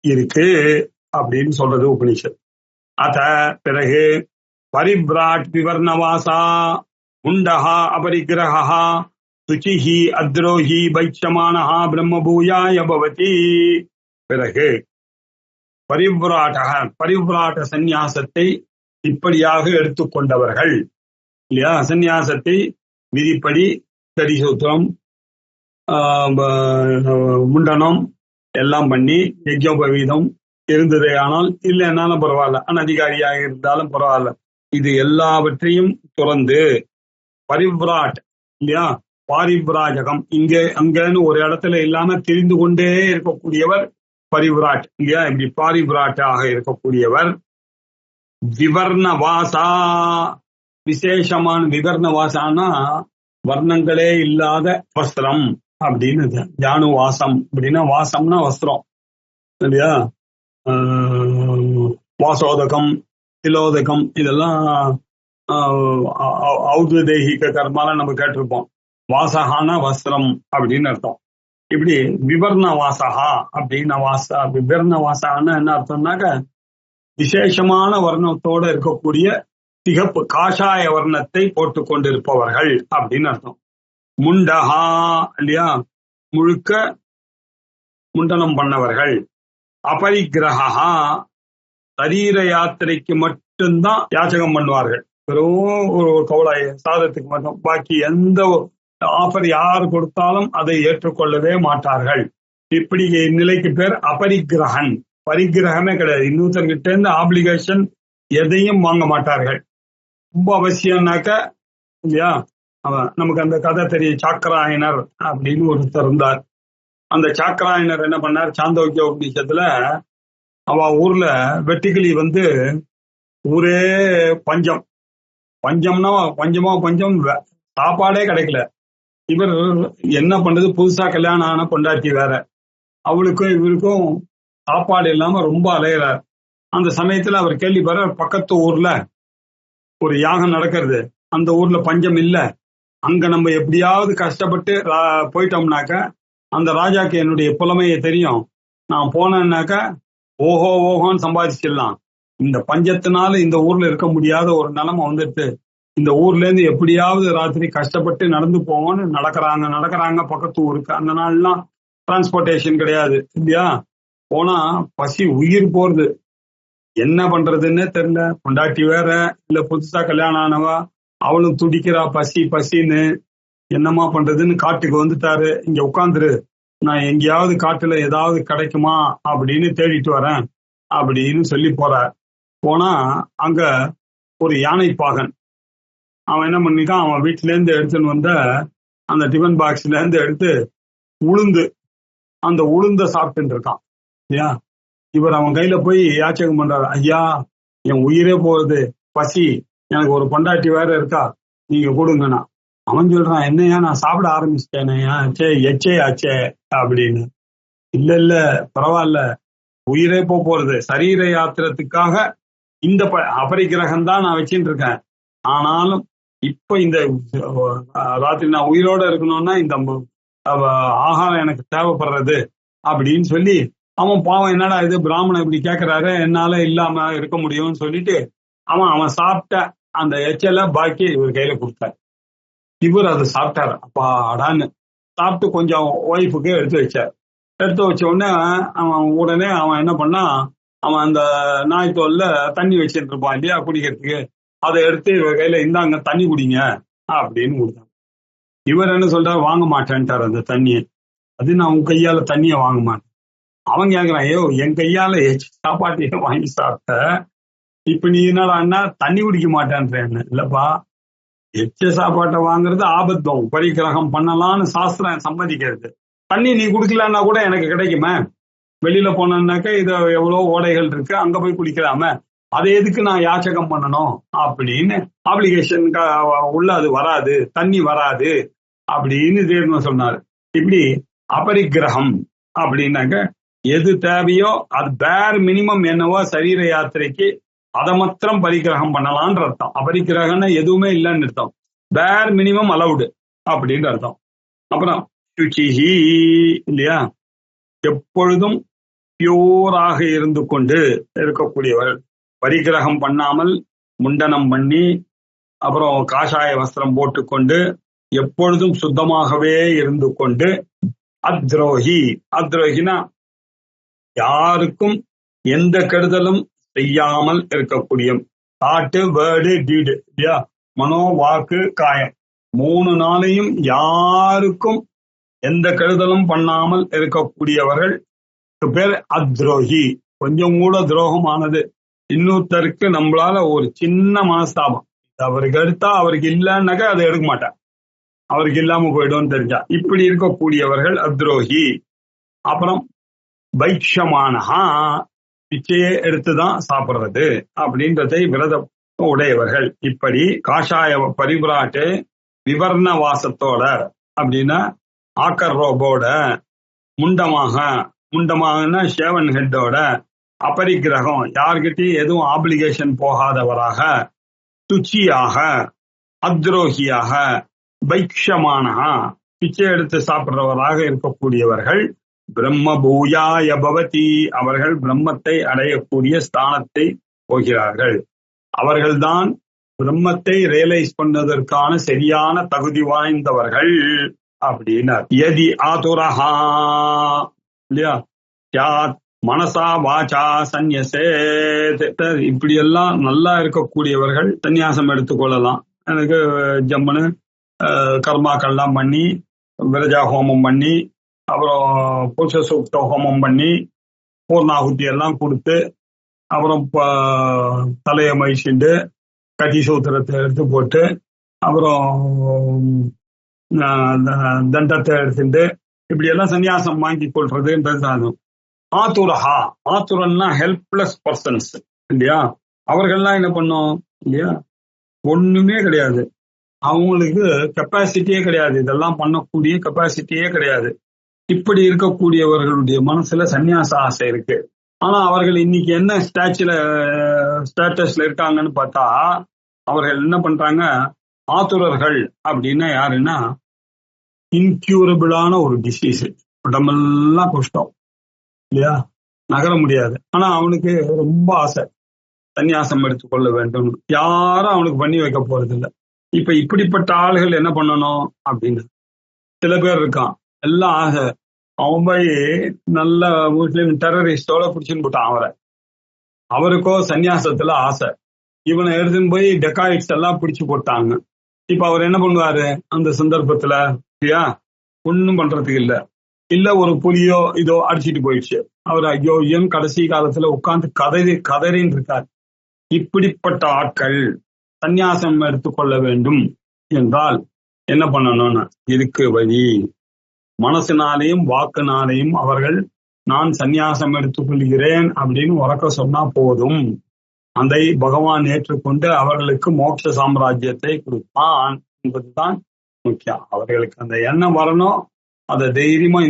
இருக்கு அப்படின்னு சொல்றது உபனிஷத். அத பிறகு பரிப்ராட் விவர்ணவாசா முண்டஹா அபரிகிரஹா சுச்சிஹி அத்ரோஹி பைட்சமானஹா பிரம்மபூயாய பவதி. பிறகு பரிவ்ராட்ட சந்நியாசத்தை இப்படியாக எடுத்துக்கொண்டவர்கள் இல்லையா, சந்நியாசத்தை விதிப்படி தரிசூத்திரம் முண்டனம் எல்லாம் பண்ணி யஜ்ஞோபவீதம் இருந்ததே ஆனால் இல்லைன்னாலும் பரவாயில்ல, அனதிகாரியாக இருந்தாலும் பரவாயில்ல, இது எல்லாவற்றையும் துறந்து பரிவ்ராட் இல்லையா, பாரிவ்ராஜகம் இங்கே அங்கன்னு ஒரு இடத்துல இல்லாம தெரிந்து கொண்டே இருக்கக்கூடியவர் பரிவ்ராட் இல்லையா. இப்படி பாரிவ்ராட்டாக இருக்கக்கூடியவர். விவர்ணவாசா, விசேஷமான விவர்ணவாசானா வர்ணங்களே இல்லாத வஸ்திரம் அப்படின்னு, ஜானு வாசம் அப்படின்னா, வாசம்னா வஸ்திரம் இல்லையா. வாசோதகம், திலோதகம் இதெல்லாம் ஔத்வதேகிக கர்மால நம்ம கேட்டிருப்போம். வாசகான வஸ்திரம் அப்படின்னு அர்த்தம். இப்படி விவர்ண வாசகா அப்படின்னா விவர்ண வாசகான்னு என்ன அர்த்தம்னாக்க விசேஷமான வர்ணத்தோட இருக்கக்கூடிய சிகப்பு காஷாய வர்ணத்தை போட்டு கொண்டிருப்பவர்கள் அப்படின்னு அர்த்தம். முண்டஹா இல்லையா, முழுக்க முண்டனம் பண்ணவர்கள். அபரிகிரஹா, சரீர யாத்திரைக்கு மட்டும்தான் யாச்சகம் பண்ணுவார்கள், வெறும் ஒரு கவுளாய சாதத்துக்கு மட்டும், பாக்கி எந்த ஆஃபர் யார் கொடுத்தாலும் அதை ஏற்றுக்கொள்ளவே மாட்டார்கள். இப்படி நிலைக்கு பேர் அபரிகிரகன். பரிகிரகமே கிடையாது. இன்னொருத்தர்கிட்ட இருந்து ஆப்ளிகேஷன் எதையும் வாங்க மாட்டார்கள். ரொம்ப அவசியம்னாக்க இல்லையா, அவன் நமக்கு அந்த கதை தெரியும். சாக்கராயனர் அப்படின்னு ஒருத்தர் இருந்தார். அந்த சாக்கராயனர் என்ன பண்ணார், சாந்தோக்கிய உபநிஷத்துல அவ ஊர்ல வெட்டுக்கிளி வந்து ஊரே பஞ்சம், பஞ்சம்னா பஞ்சம், சாப்பாடே கிடைக்கல. இவர் என்ன பண்றது, புதுசா கல்யாணம் ஆன பொண்டாட்டி வேற, அவளுக்கும் இவருக்கும் சாப்பாடு இல்லாம ரொம்ப அலையிறார். அந்த சமயத்துல அவர் கேள்விப்படுற பக்கத்து ஊர்ல ஒரு யாகம் நடக்கிறது, அந்த ஊர்ல பஞ்சம் இல்ல, அங்க நம்ம எப்படியாவது கஷ்டப்பட்டு போயிட்டோம்னாக்க அந்த ராஜாக்கு என்னுடைய புலமையை தெரியும், நான் போனேன்னாக்க ஓஹோன்னு சம்பாதிச்சிடலாம். இந்த பஞ்சத்தினால இந்த ஊர்ல இருக்க முடியாத ஒரு நிலைமை வந்துட்டு, இந்த ஊர்ல இருந்து எப்படியாவது ராத்திரி கஷ்டப்பட்டு நடந்து போவோம்னு நடக்கிறாங்க பக்கத்து ஊருக்கு. அந்த நாள்லாம் டிரான்ஸ்போர்டேஷன் கிடையாது இல்லையா, போனா பசி உயிர் போறது, என்ன பண்றதுன்னே தெரியல. பொண்டாட்டி வேற, இல்ல புதுசா கல்யாணம் ஆனவா, அவளும் துடிக்கிறா பசின்னு. என்னமா பண்றதுன்னு காட்டுக்கு வந்துட்டாரு. இங்க உட்காந்துரு, நான் எங்கேயாவது காட்டுல ஏதாவது கிடைக்குமா அப்படின்னு தேடிட்டு வரேன் அப்படின்னு சொல்லி போறார். போனா அங்க ஒரு யானை பாகன், அவன் என்ன பண்ணிட்டான், அவன் வீட்டுல இருந்து எடுத்துன்னு வந்த அந்த டிஃபன் பாக்ஸ்ல இருந்து எடுத்து அந்த உளுந்த சாப்பிட்டு இருக்கான் இல்லையா. இவர் அவன் கையில போய் யாச்சகம் பண்றாரு, ஐயா என் உயிரே போகுது, பசி, எனக்கு ஒரு பொண்டாட்டி வேற இருக்கா, நீங்க கொடுங்கண்ணா. அவன் சொல்றான், என்னையா நான் சாப்பிட ஆரம்பிச்சிட்டேனையா, எச்சே ஆச்சே அப்படின்னு. இல்ல பரவாயில்ல, உயிரே போறது, சரீர யாத்திரத்துக்காக இந்த அபரிக்கிரகம் தான் நான் வச்சுட்டு இருக்கேன். ஆனாலும் இப்ப இந்த ராத்திரி நான் உயிரோட இருக்கணும்னா இந்த ஆகாரம் எனக்கு தேவைப்படுறது அப்படின்னு சொல்லி, அவன் பாவம் என்னடா இது பிராமணன் இப்படி கேட்கிறாரு, என்னால இல்லாம இருக்க முடியும்னு சொல்லிட்டு அவன் சாப்பிட்ட அந்த எச்சல பாக்கி இவர் கையில கொடுத்தார். இவர் அதை சாப்பிட்டாரு. அப்பா அடான்னு சாப்பிட்டு கொஞ்சம் ஒய்ஃபுக்கு எடுத்து வச்சார். எடுத்து வச்ச உடனே அவன் என்ன பண்ணா, அவன் அந்த நாய் தோல்ல தண்ணி வச்சுட்டு இருப்பான் இல்லையா குடிக்கிறதுக்கு, அதை எடுத்து இவர் கையில இந்தாங்க தண்ணி குடிங்க அப்படின்னு கொடுத்தாங்க. இவர் என்ன சொல்றாரு, வாங்க மாட்டேன்ட்டார் அந்த தண்ணியை. அது நான் உன் கையால தண்ணியை வாங்க மாட்டேன். அவன் கேட்கிறான், ஐயோ என் கையால சாப்பாட்டையே வாங்கி சாப்பிட்ட, இப்ப நீ என்னடா தண்ணி குடிக்க மாட்டேன்றேன்னு. இல்லப்பா, எச்ச சாப்பாட்டை வாங்குறது ஆபத்தம், பரிகிரகம் பண்ணலாம்னு சாஸ்திரம் சம்மதிக்கிறது. தண்ணி நீ குடிக்கலன்னா கூட எனக்கு கிடைக்குமே, வெளியில போனேன்னாக்க இது எவ்வளவு ஓடைகள் இருக்கு, அங்க போய் குடிக்கலாம, அதை எதுக்கு நான் யாச்சகம் பண்ணணும் அப்படின்னு ஆப்ளிகேஷன் உள்ள அது வராது, தண்ணி வராது அப்படின்னு தீர்மானம் சொன்னாரு. இப்படி அபரிக்கிரகம் அப்படின்னாக்க எது தேவையோ அது பேர் மினிமம் என்னவோ சரீர யாத்திரைக்கு அதை மாத்திரம் பரிகிரகம் பண்ணலான்ற அர்த்தம். அபரிக்கிரகம்னா எதுவுமே இல்லைன்னு அர்த்தம், பேர் மினிமம் அலவுடு அப்படின்னு அர்த்தம். அப்புறம் சுச்சிஹி இல்லையா, எப்பொழுதும் பியூராக இருந்து கொண்டு இருக்கக்கூடியவர், பரிகிரகம் பண்ணாமல் முண்டனம் பண்ணி அப்புறம் காஷாய வஸ்திரம் போட்டுக்கொண்டு எப்பொழுதும் சுத்தமாகவே இருந்து கொண்டு, அத்ரோஹி, அத்ரோஹினா யாருக்கும் எந்த கெடுதலும் செய்யாமல் இருக்கக்கூடிய, தாட்டு வேர்டு டீடு இல்லையா, மனோ வாக்கு காயம், 3 நாளையும் யாருக்கும் எந்த கெடுதலும் பண்ணாமல் இருக்கக்கூடியவர்கள் பேர் அத்ரோஹி. கொஞ்சம் கூட துரோகமானது இன்னொருத்தருக்கு நம்மளால ஒரு சின்ன மனஸ்தாபம், அவருக்கு எடுத்தா அவருக்கு இல்லைன்னாக்கா அதை எடுக்க மாட்டேன், அவருக்கு இல்லாம போயிடும் தெரிஞ்சா, இப்படி இருக்கக்கூடியவர்கள் அத்ரோஹி. அப்புறம் பைக்ஷமானஹா, பிச்சையே எடுத்துதான் சாப்பிடுறது அப்படின்றதை விரதம் உடையவர்கள். இப்படி காஷாய பரிபுராட்டு விவர்ண வாசத்தோட அப்படின்னா ஆக்கர் ரோபோட, முண்டமாகனா ஷேவன் ஹெட்டோட, அபரிக்கிரகம் யார்கிட்டையும் எதுவும் ஆப்ளிகேஷன் போகாதவராக, துச்சியாக, அத்ரோஹியாக, பைக்ஷமானஹா பிச்சை எடுத்து சாப்பிடுறவராக இருக்கக்கூடியவர்கள் பிரம்ம பூயாய பவதி, அவர்கள் பிரம்மத்தை அடையக்கூடிய ஸ்தானத்தை போகிறார்கள். அவர்கள்தான் பிரம்மத்தை ரியலைஸ் பண்ணதற்கான சரியான தகுதி வாய்ந்தவர்கள் அப்படின்னார். யதி ஆதுரஹா இல்லையா, மனசா வாச்சா சந்நியசேத், இப்படி எல்லாம் நல்லா இருக்கக்கூடியவர்கள் சந்நியாசம் எடுத்துக்கொள்ளலாம். எனக்கு ஜம்முன்னு கர்மாக்கள்லாம் பண்ணி, விரஜா ஹோமம் பண்ணி, அப்புறம் புருஷ சூக்த ஹோமம் பண்ணி, பூர்ணாகுத்தி எல்லாம் கொடுத்து அப்புறம் தலையை மழிச்சுண்டு கட்டி சூத்திரத்தை எடுத்து போட்டு அப்புறம் தண்டத்தை எடுத்துட்டு இப்படி எல்லாம் சன்னியாசம் வாங்கி கொள்றதுன்றது. ஆத்துரஹா, ஆத்துரன்னா ஹெல்ப்லெஸ் பர்சன்ஸ் இல்லையா, அவர்கள்லாம் என்ன பண்ணோம் இல்லையா, ஒண்ணுமே கிடையாது, அவங்களுக்கு கெப்பாசிட்டியே கிடையாது, இதெல்லாம் பண்ணக்கூடிய கெப்பாசிட்டியே கிடையாது. இப்படி இருக்கக்கூடியவர்களுடைய மனசுல சன்னியாச ஆசை இருக்கு. ஆனா அவர்கள் இன்னைக்கு என்ன ஸ்டேட்டஸ்ல இருக்காங்கன்னு பார்த்தா, அவர்கள் என்ன பண்றாங்க, ஆத்துரர்கள் அப்படின்னா யாருன்னா இன்க்யூரபிளான ஒரு டிசீஸ், உடம்பெல்லாம் கஷ்டம் இல்லையா, நகர முடியாது. ஆனா அவனுக்கு ரொம்ப ஆசை சன்னியாசம் எடுத்துக்கொள்ள வேண்டும், யாரும் அவனுக்கு பண்ணி வைக்க போறது இல்லை. இப்ப இப்படிப்பட்ட ஆளுகள் என்ன பண்ணணும் அப்படின்னு சில பேர் இருக்கான், எல்லாம் ஆசை, அவன் போய் நல்ல முஸ்லீம் டெரரிஸ்டோட பிடிச்சுன்னு போட்டான் அவரை, அவருக்கோ சன்னியாசத்துல ஆசை, இவனை எடுத்துன்னு போய் டெக்காய்ட்ஸ் எல்லாம் பிடிச்சு போட்டாங்க. இப்ப அவர் என்ன பண்ணுவாரு அந்த சந்தர்ப்பத்துல இல்லையா, ஒன்னும் பண்றதுக்கு இல்ல ஒரு புலியோ இதோ அடிச்சிட்டு போயிடுச்சு, அவர் ஐயோ ஏன் கடைசி காலத்துல உட்கார்ந்து கதறின்னு இருக்கார். இப்படிப்பட்ட ஆட்கள் சந்நியாசம் எடுத்துக்கொள்ள வேண்டும் என்றால் என்ன பண்ணணும்னு இதுக்கு வழி, மனசினாலேயும் வாக்குனாலேயும் அவர்கள் நான் சந்நியாசம் எடுத்துக்கொள்கிறேன் அப்படின்னு உறக்க சொன்னா போதும், அதை பகவான் ஏற்றுக்கொண்டு அவர்களுக்கு மோட்ச சாம்ராஜ்யத்தை கொடுப்பான் என்பதுதான் முக்கியம். அவர்களுக்கு அந்த எண்ணம் வரணும், அதை தைரியமா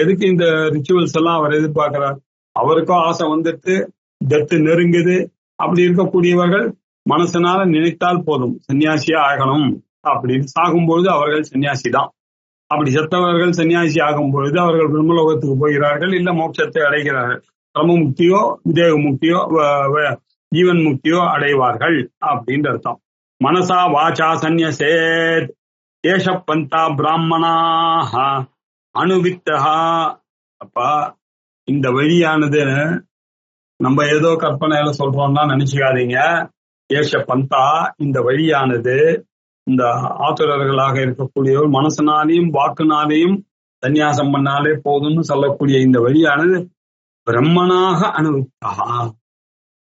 எதுக்கு இந்த ரிச்சுவல்ஸ் எல்லாம் அவர் எதிர்பார்க்கிறார், அவருக்கும் ஆசை வந்துட்டு டெத்து நெருங்குது, அப்படி இருக்கக்கூடியவர்கள் மனசனால நினைத்தால் போதும் சன்னியாசியா ஆகணும் அப்படின்னு, சாகும்பொழுது அவர்கள் சன்னியாசி தான். அப்படி செத்தவர்கள் சன்னியாசி ஆகும் பொழுது அவர்கள் பிரம்மலோகத்துக்கு போகிறார்கள், இல்ல மோட்சத்தை அடைகிறார்கள், கிரம முக்தியோ விதேக முக்தியோ ஜீவன் முக்தியோ அடைவார்கள் அப்படின்னு அர்த்தம். மனசா வாச்சா சந்நியசேத் ஏஷ பந்தா பிராமணாஹ அணுவித்தஹா. அப்பா இந்த வழியானது நம்ம ஏதோ கற்பனையில சொல்றோம்னா நினைச்சுக்காதீங்க. ஏஷ பந்தா இந்த வழியானது, இந்த ஆத்துரர்களாக இருக்கக்கூடியவர் மனசனாலையும் வாக்குனாலையும் சந்நியாசம் பண்ணாலே போதும்னு சொல்லக்கூடிய இந்த வழியானது பிரம்மனாக அணுவித்தா,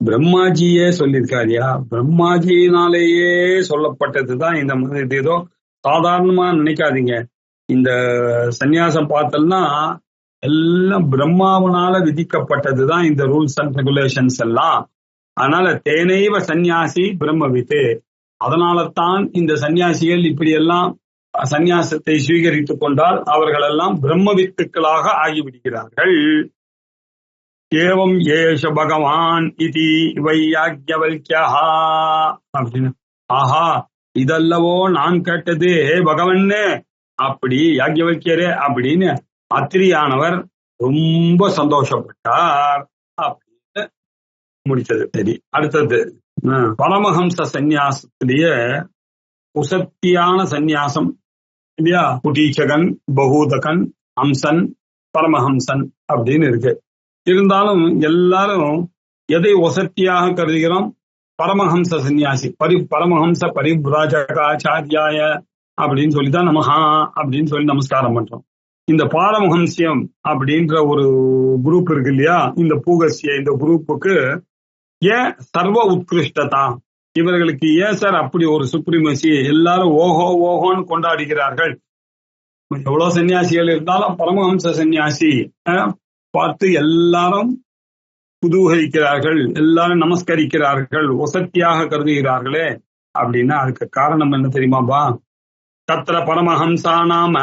பிரம்மாஜியே சொல்லியிருக்காரியா, பிரம்மாஜியினாலேயே சொல்லப்பட்டதுதான் இந்த மாதிரி. இது ஏதோ சாதாரணமா நினைக்காதீங்க, இந்த சந்நியாசம் பார்த்தோம்னா எல்லாம் பிரம்மாவனால விதிக்கப்பட்டதுதான் இந்த ரூல்ஸ் அண்ட் ரெகுலேஷன்ஸ் எல்லாம். அதனால தேனைவ சந்நியாசி பிரம்மவித்து, அதனால தான் இந்த சன்னியாசிகள் இப்படி எல்லாம் சந்நியாசத்தை சுவீகரித்துக் கொண்டால் அவர்கள் எல்லாம் பிரம்மவித்துக்களாக ஆகிவிடுகிறார்கள். ஏவம் ஏஷ பகவான் இதி வையாக்ஞவல்க்யா அப்படின்னு, ஆஹா இதல்லவோ நான் கேட்டது பகவன்னு அப்படி யாக்ஞவல்கியரே அப்படின்னு அத்திரியானவர் ரொம்ப சந்தோஷப்பட்டார் அப்படின்னு முடித்தது. சரி, அடுத்தது பரமஹம்ச சந்நியாசத்திலேயே உசத்தியான சந்நியாசம் இல்லையா, குட்டீச்சகன், பகூதகன், ஹம்சன், பரமஹம்சன் அப்படின்னு இருக்கு. இருந்தாலும் எல்லாரும் எதை வசத்தியாக கருதுகிறோம், பரமஹம்ச சந்நியாசி பரமஹம்ச பரிவ்ராஜகாச்சாரியாய அப்படின்னு சொல்லிதான் நமஹா அப்படின்னு சொல்லி நமஸ்காரம் பண்றோம். இந்த பாரமஹம்சியம் அப்படின்ற ஒரு குரூப் இருக்கு இல்லையா, இந்த பூகசிய இந்த குரூப்புக்கு ஏன் சர்வ உத்கிருஷ்டதா, இவர்களுக்கு ஏன் சார் அப்படி ஒரு சுப்ரீமசி, எல்லாரும் ஓஹோ ஓஹோன்னு கொண்டாடுகிறார்கள். எவ்வளவு சன்னியாசிகள் இருந்தாலும் பரமஹம்ச சன்னியாசி பார்த்து எல்லாரும் குதூகலிக்கிறார்கள், எல்லாரும் நமஸ்கரிக்கிறார்கள், வசத்தியாக கருதுகிறார்களே அப்படின்னா அதுக்கு காரணம் என்ன தெரியுமாப்பா, தத்ர பரமஹம்சா நாம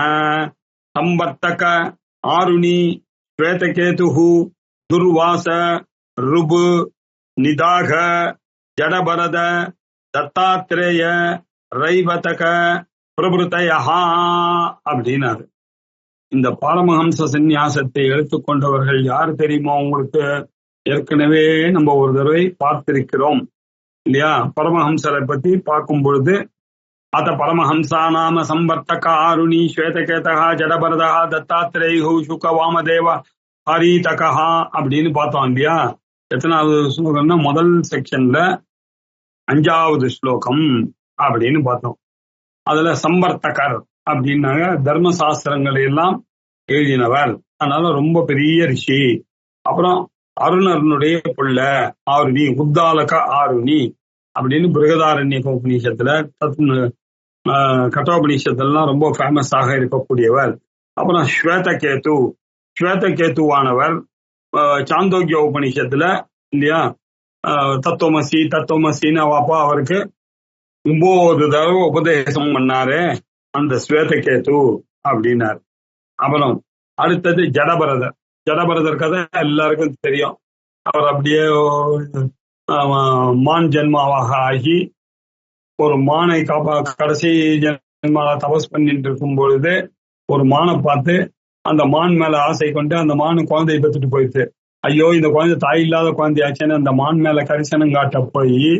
சம்பர்த்தக ஆருணி ஸ்வேதகேதுஹு துர்வாச ருபு நிதாக ஜடபரத தத்தாத்ரேய ரைவதக பிரபுதயா அப்படின்னாரு. இந்த பாரமஹம்ச சந்நியாசத்தை எடுத்துக்கொண்டவர்கள் யார் தெரியுமா உங்களுக்கு, ஏற்கனவே நம்ம ஒரு தடவை பார்த்திருக்கிறோம் இல்லையா. பரமஹம்சரை பத்தி பார்க்கும் பொழுது அத பரமஹம்சா நாம சம்பர்த்தக ஆருணி ஸ்வேதகேதகா ஜடபரதா தத்தாத்ரேயு சுக வாமதேவ ஹரிதகா அப்படின்னு பார்த்தோம் இல்லையா. எத்தனாவது ஸ்லோகம்னா முதல் செக்ஷன்ல 5வது ஸ்லோகம் அப்படின்னு பார்த்தோம். அதுல சம்பர்த்தகர் அப்படின்னாங்க தர்மசாஸ்திரங்களை எல்லாம் எழுதினவர், அதனால ரொம்ப பெரிய ரிஷி. அப்புறம் அருணனுடைய பிள்ளை ஆருணி, உத்தாலக ஆருணி அப்படின்னு பிருகதாரண்ய உபநிஷத்துல கட்டோபநிஷத்துலாம் ரொம்ப ஃபேமஸாக இருக்கக்கூடியவர். அப்புறம் ஸ்வேதகேது, ஸ்வேதகேதுவானவர் சாந்தோக்கிய உபநிஷத்துல இல்லையா தத்துவமசி தத்துவமசின்னு வாப்பா அவருக்கு 9 தடவை உபதேசம் பண்ணாரு அந்த ஸ்வேதகேது அப்படின்னார். அப்புறம் அடுத்தது ஜடபரதர். ஜடபரதர் கதை எல்லாருக்கும் தெரியும். அவர் அப்படியே மான் ஜென்மாவாக ஆகி ஒரு மானை கடைசி ஜென்மால தபஸ் பண்ணிட்டு இருக்கும் பொழுது ஒரு மானை பார்த்து அந்த மான் மேல ஆசை கொண்டு அந்த மான் குழந்தையை பெற்றுட்டு போயிடுச்சு. ஐயோ இந்த குழந்தை தாய் இல்லாத குழந்தையாச்சுன்னு அந்த மான் மேல கரிசனம் காட்ட போய்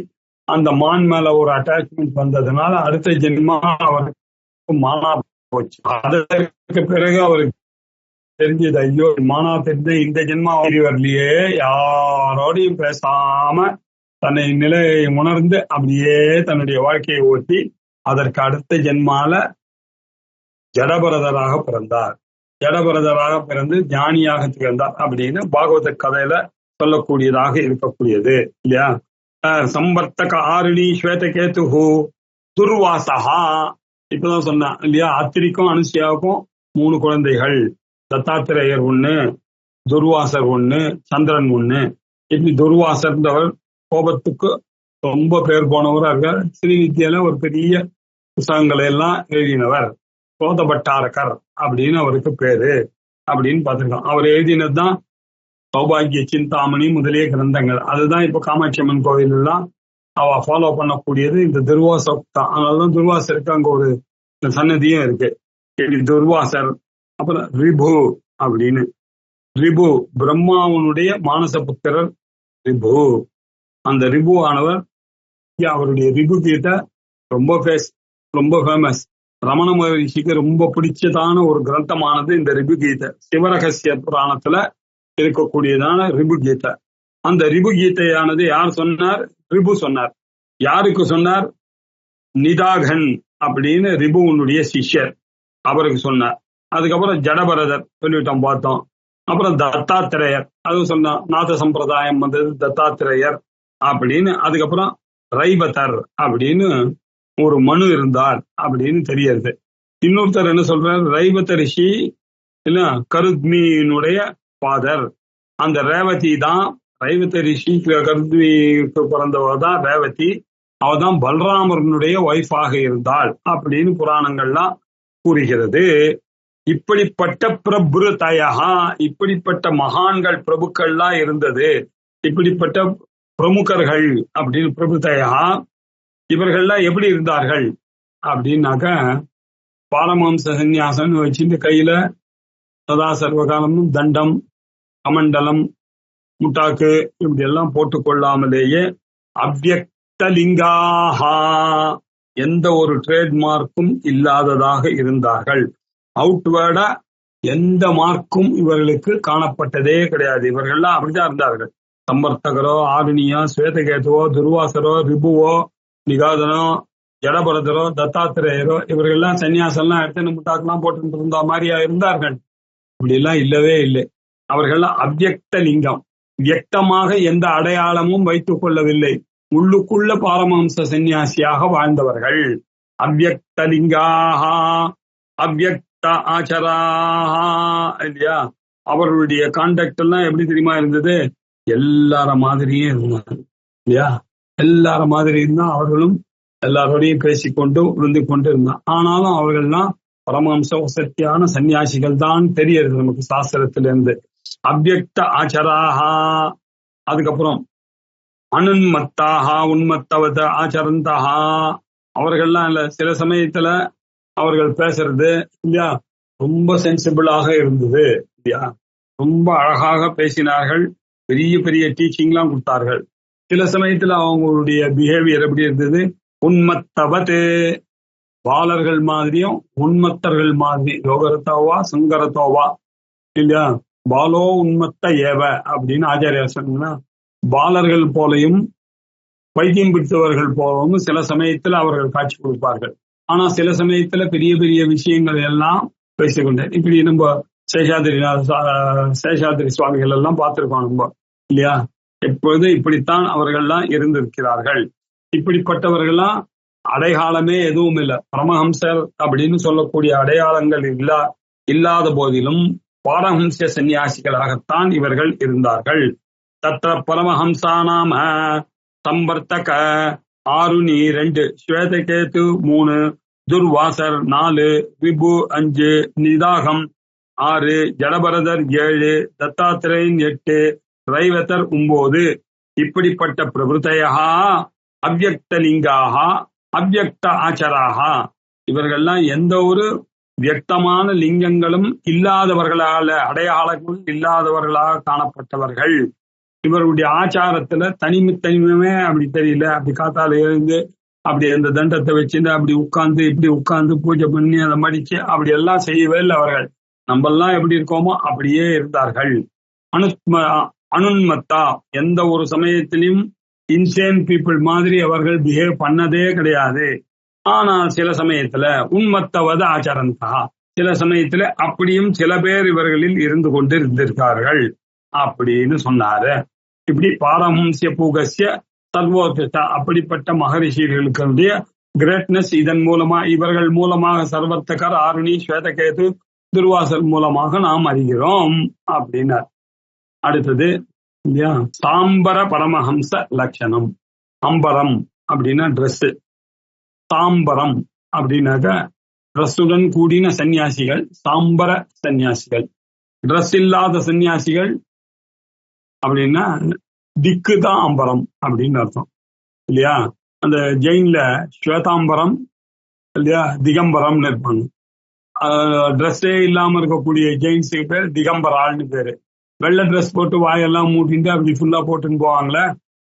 அந்த மான் மேல ஒரு அட்டாச்மெண்ட் வந்ததுனால அடுத்த ஜென்மா அவருக்கு மானா போச்சு. அதற்கு பிறகு அவருக்கு தெரிஞ்சது, ஐயோ மானா தெரிஞ்ச இந்த ஜென்மா வரலையே, யாரோடையும் பேசாம தன்னை நிலையை உணர்ந்து அப்படியே தன்னுடைய வாழ்க்கையை ஓட்டி அதற்கு அடுத்த ஜென்மால ஜடபரதராக பிறந்தார். ஜடபரதராக பிறந்து ஞானியாக திகழ்ந்தார் அப்படின்னு பாகவத கதையில சொல்லக்கூடியதாக இருக்கக்கூடியது இல்லையா. சம்பர்த்தக ஆருணி ஸ்வேதகேதுஹு துர்வாசகா. இப்பதான் சொன்னான் இல்லையா, அத்திரிக்கும் அனுசியாவுக்கும் 3 குழந்தைகள். தத்தாத்திரேயர் 1, துர்வாசர் 1, சந்திரன் 1. இப்படி துர்வாசர்ந்தவர் கோபத்துக்கு ரொம்ப பேர் போனவரா இருக்கார். ஸ்ரீவித்யால ஒரு பெரிய புத்தகங்களை எல்லாம் எழுதினவர். கோதபட்டாரகர் அப்படின்னு அவருக்கு பேரு அப்படின்னு பார்த்திருக்கோம். அவர் எழுதினதுதான் சௌபாகிய சிந்தாமணி முதலிய கிரந்தங்கள். அதுதான் இப்ப காமாட்சி அம்மன் கோவில் எல்லாம் அவ ஃபாலோ பண்ணக்கூடியது இந்த துர்வாசர் தான். அதனாலதான் துர்வாசருக்கு அங்க ஒரு சன்னதியும் இருக்கு. துர்வாசர். அப்புறம் ரிபு அப்படின்னு, ரிபு பிரம்மாவனுடைய மானச புத்திரர் ரிபு. அந்த ரிபு ஆனவர் அவருடைய ரிபு கீதை ரொம்ப ஃபேமஸ். ரமண மகரிஷிக்கு ரொம்ப பிடிச்சதான ஒரு கிரந்தமானது இந்த ரிபு கீதை. சிவரகசிய புராணத்துல இருக்கக்கூடியதான ரிபு கீதை. அந்த ரிபு கீதையானது யார் சொன்னார்? ரிபு சொன்னார். யாருக்கு சொன்னார்? நிதாகன் அப்படின்னு ரிபுவனுடைய சிஷ்யர் அவருக்கு சொன்னார். அதுக்கப்புறம் ஜடபரதர் சொல்லிவிட்டோம் பார்த்தோம். அப்புறம் தத்தாத்திரேயர், அது சொன்ன நாத சம்பிரதாயம் வந்தது தத்தாத்திரேயர் அப்படின்னு. அதுக்கப்புறம் ரைவதர் அப்படின்னு ஒரு மனு இருந்தார் அப்படின்னு தெரியுது. இன்னொருத்தர் என்ன சொல்றார்? ரைவத ரிஷி இல்ல கருத்மியினுடைய ஃபாதர். அந்த ரேவதி தான் ரைவத ரிஷி கருத்மிக்கு பிறந்தவர் தான் ரேவதி. அவதான் பல்ராமரனுடைய ஒய்ஃபாக இருந்தாள் அப்படின்னு புராணங்கள்லாம் கூறுகிறது. இப்படிப்பட்ட பிரபுதயா, இப்படிப்பட்ட மகான்கள் பிரபுக்கள்லாம் இருந்தது. இப்படிப்பட்ட பிரமுகர்கள் அப்படின்னு பிரபுதயா, இவர்கள்லாம் எப்படி இருந்தார்கள் அப்படின்னாக்க பாரமாம்ச சந்நியாசம் வச்சுட்டு கையில சதா சர்வகாலமும் தண்டம், கமண்டலம், முட்டாக்கு இப்படி எல்லாம் போட்டுக்கொள்ளாமலேயே அவ்யக்தலிங்காஹா, எந்த ஒரு ட்ரேட்மார்க்கும் இல்லாததாக இருந்தார்கள். அவுட்வேர்டா எந்த மார்க்கும் இவர்களுக்கு காணப்பட்டதே கிடையாது. இவர்கள்லாம் அப்படிதான் இருந்தார்கள். சம்பர்த்தகரோ, ஆருணியோ, ஸ்வேதகேதுவோ, துர்வாசரோ, ரிபுவோ, நிகாதனோ, ஜடபரதரோ, தத்தாத்திரேயரோ, இவர்கள்லாம் சன்னியாசம்லாம் எடுத்து முட்டாக்கெல்லாம் போட்டு இருந்த மாதிரியா இருந்தார்கள்? இப்படி எல்லாம் இல்லவே இல்லை. அவர்கள்லாம் அவ்யக்த லிங்கம், வியக்தமாக எந்த அடையாளமும் வைத்துக் கொள்ளவில்லை. உள்ளுக்குள்ள பாரமாம்ச சன்னியாசியாக வாழ்ந்தவர்கள். அவ்யக்த லிங்காஹா அவ்யக்த ஆச்சராஹா இல்லையா. அவர்களுடைய கான்டாக்ட் எல்லாம் எப்படி தெரியுமா இருந்தது? எல்லார மாதிரியே இருந்தாங்க இல்லையா. எல்லார மாதிரி இருந்தா அவர்களும் எல்லாரோடையும் பேசிக்கொண்டு இருந்து கொண்டு இருந்தான். ஆனாலும் அவர்கள்லாம் பரமாம்ச வசத்தியான சன்னியாசிகள் தான் தெரியுது நமக்கு சாஸ்திரத்திலிருந்து. அவ்யக்த ஆச்சராஹா. அதுக்கப்புறம் அனுன்மத்தாகா உன்மத்தவத ஆச்சரந்தஹா. அவர்கள்லாம் இல்ல, சில சமயத்துல அவர்கள் பேசுறது இல்லையா ரொம்ப சென்சிபிளாக இருந்தது இல்லையா. ரொம்ப அழகாக பேசினார்கள். பெரிய பெரிய டீச்சிங்லாம் கொடுத்தார்கள். சில சமயத்துல அவங்களுடைய பிஹேவியர் எப்படி இருந்தது? உன்மத்தவத்து, பாலர்கள் மாதிரியும் உன்மத்தர்கள் மாதிரி. யோகரத்தோவா சங்கரத்தோவா இல்லையா. பாலோ உன்மத்த ஏவ அப்படின்னு ஆச்சாரியார் சொன்னா, பாலர்கள் போலையும் பைத்தியம் பிடித்தவர்கள் போலவும் சில சமயத்துல அவர்கள் காட்சி கொடுப்பார்கள். ஆனா சில சமயத்துல பெரிய பெரிய விஷயங்கள் எல்லாம் பேசிக்கொண்டேன். இப்படி நம்ம சேஷாதிரி சுவாமிகள் எல்லாம் பார்த்திருக்கோம். நம்ம இல்லையா? எப்பொழுது இப்படித்தான் அவர்கள்லாம் இருந்திருக்கிறார்கள். இப்படிப்பட்டவர்கள்லாம் அடையாளமே எதுவும் இல்லை. பரமஹம்சர் அப்படின்னு சொல்லக்கூடிய அடையாளங்கள் இல்லாத போதிலும் பாரஹம்ச சன்னியாசிகளாகத்தான் இவர்கள் இருந்தார்கள். தத்ர பரமஹம்சானாம சம்பர்த்தக ஆருணி 2, ஸ்வேதகேது 3, துர்வாசர் 4, விபு 5, நிதாகம் 6, ஜடபரதர் 7, தத்தாத்திரேயன் 8, ரைவதர் 9. இப்படிப்பட்ட பிரபுதையா அவ்யக்தலிங்காக அவ்யக்த ஆச்சராக, இவர்கள்லாம் எந்த ஒரு வியக்தமான லிங்கங்களும் இல்லாதவர்களால, அடையாளங்களும் இல்லாதவர்களாக காணப்பட்டவர்கள். இவருடைய ஆச்சாரத்துல தனிமே அப்படி தெரியல. அப்படி காத்தால எழுந்து அப்படி அந்த தண்டத்தை வச்சுட்டு அப்படி உட்கார்ந்து இப்படி உட்கார்ந்து பூஜை பண்ணி அதை மடிச்சு அப்படி எல்லாம் செய்யவே இல்லை அவர்கள். நம்ம எல்லாம் எப்படி இருக்கோமோ அப்படியே இருந்தார்கள். அனுன்மத்தா, எந்த ஒரு சமயத்திலையும் இன்சேன் பீப்புள் மாதிரி அவர்கள் பிஹேவ் பண்ணதே கிடையாது. ஆனால் சில சமயத்துல உன்மத்தவது ஆச்சரந்தா, சில சமயத்துல அப்படியும் சில பேர் இவர்களில் இருந்து கொண்டு இருந்திருக்கார்கள் அப்படின்னு சொன்னாரு. இப்படி பாரமஹம்சிய பூகசிய சர்வோத்கிருஷ்ட, அப்படிப்பட்ட மகரிஷிகளுடைய கிரேட்னஸ் இதன் மூலமா, இவர்கள் மூலமாக சர்வர்த்தகர், ஆருணி, ஸ்வேதகேது, துர்வாசர் மூலமாக நாம் அறிகிறோம் அப்படின்னார். அடுத்தது சாம்பர பரமஹம்ச லட்சணம். அம்பரம் அப்படின்னா ட்ரெஸ், சாம்பரம் அப்படின்னாக்க ட்ரெஸ்ஸுடன் கூடின சன்னியாசிகள் சாம்பர சன்னியாசிகள். ட்ரெஸ் இல்லாத சன்னியாசிகள் அப்படின்னா திக்கு தான் அம்பரம் அப்படின்னு அர்த்தம் இல்லையா? அந்த ஜெயின்ல ஸ்வேதாம்பரம் இல்லையா, திகம்பரம்னு இருப்பாங்க. ட்ரெஸ்ஸே இல்லாம இருக்கக்கூடிய ஜெயின்ஸுக்கு பேர் திகம்பராள்னு பேரு. வெள்ளை ட்ரெஸ் போட்டு வாயெல்லாம் மூட்டிட்டு அப்படி ஃபுல்லா போட்டுன்னு போவாங்களே,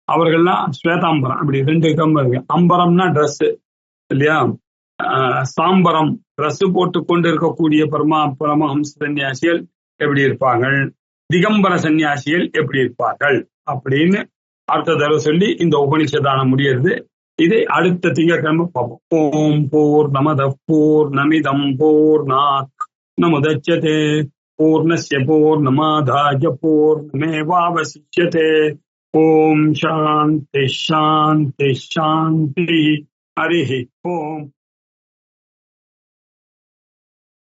அவர்கள்லாம் ஸ்வேதாம்பரம். அப்படி 2 கம்பம் இருக்கு. அம்பரம்னா ட்ரெஸ் இல்லையா, சாம்பரம் ட்ரெஸ் போட்டு கொண்டு இருக்கக்கூடிய பரமஹம்ச சன்னியாசிகள் எப்படி இருப்பாங்க, திகம்பர சன்னியாசிகள் எப்படி இருப்பார்கள் அப்படின்னு அடுத்த தடவை சொல்லி இந்த உபனிஷதானம் முடியறது. இதை அடுத்த திங்கட்கிழமை பார்ப்போம். ஓம் பூர்ணமத பூர்ணமிதம் பூர்ணாத் நமுதச்யதே பூர்ணஸ்ய பூர்ணமாதாய பூர்ணமேவாவசிஷ்யதே. ஓம் சாந்தி சாந்தி சாந்தி. ஹரி ஓம்.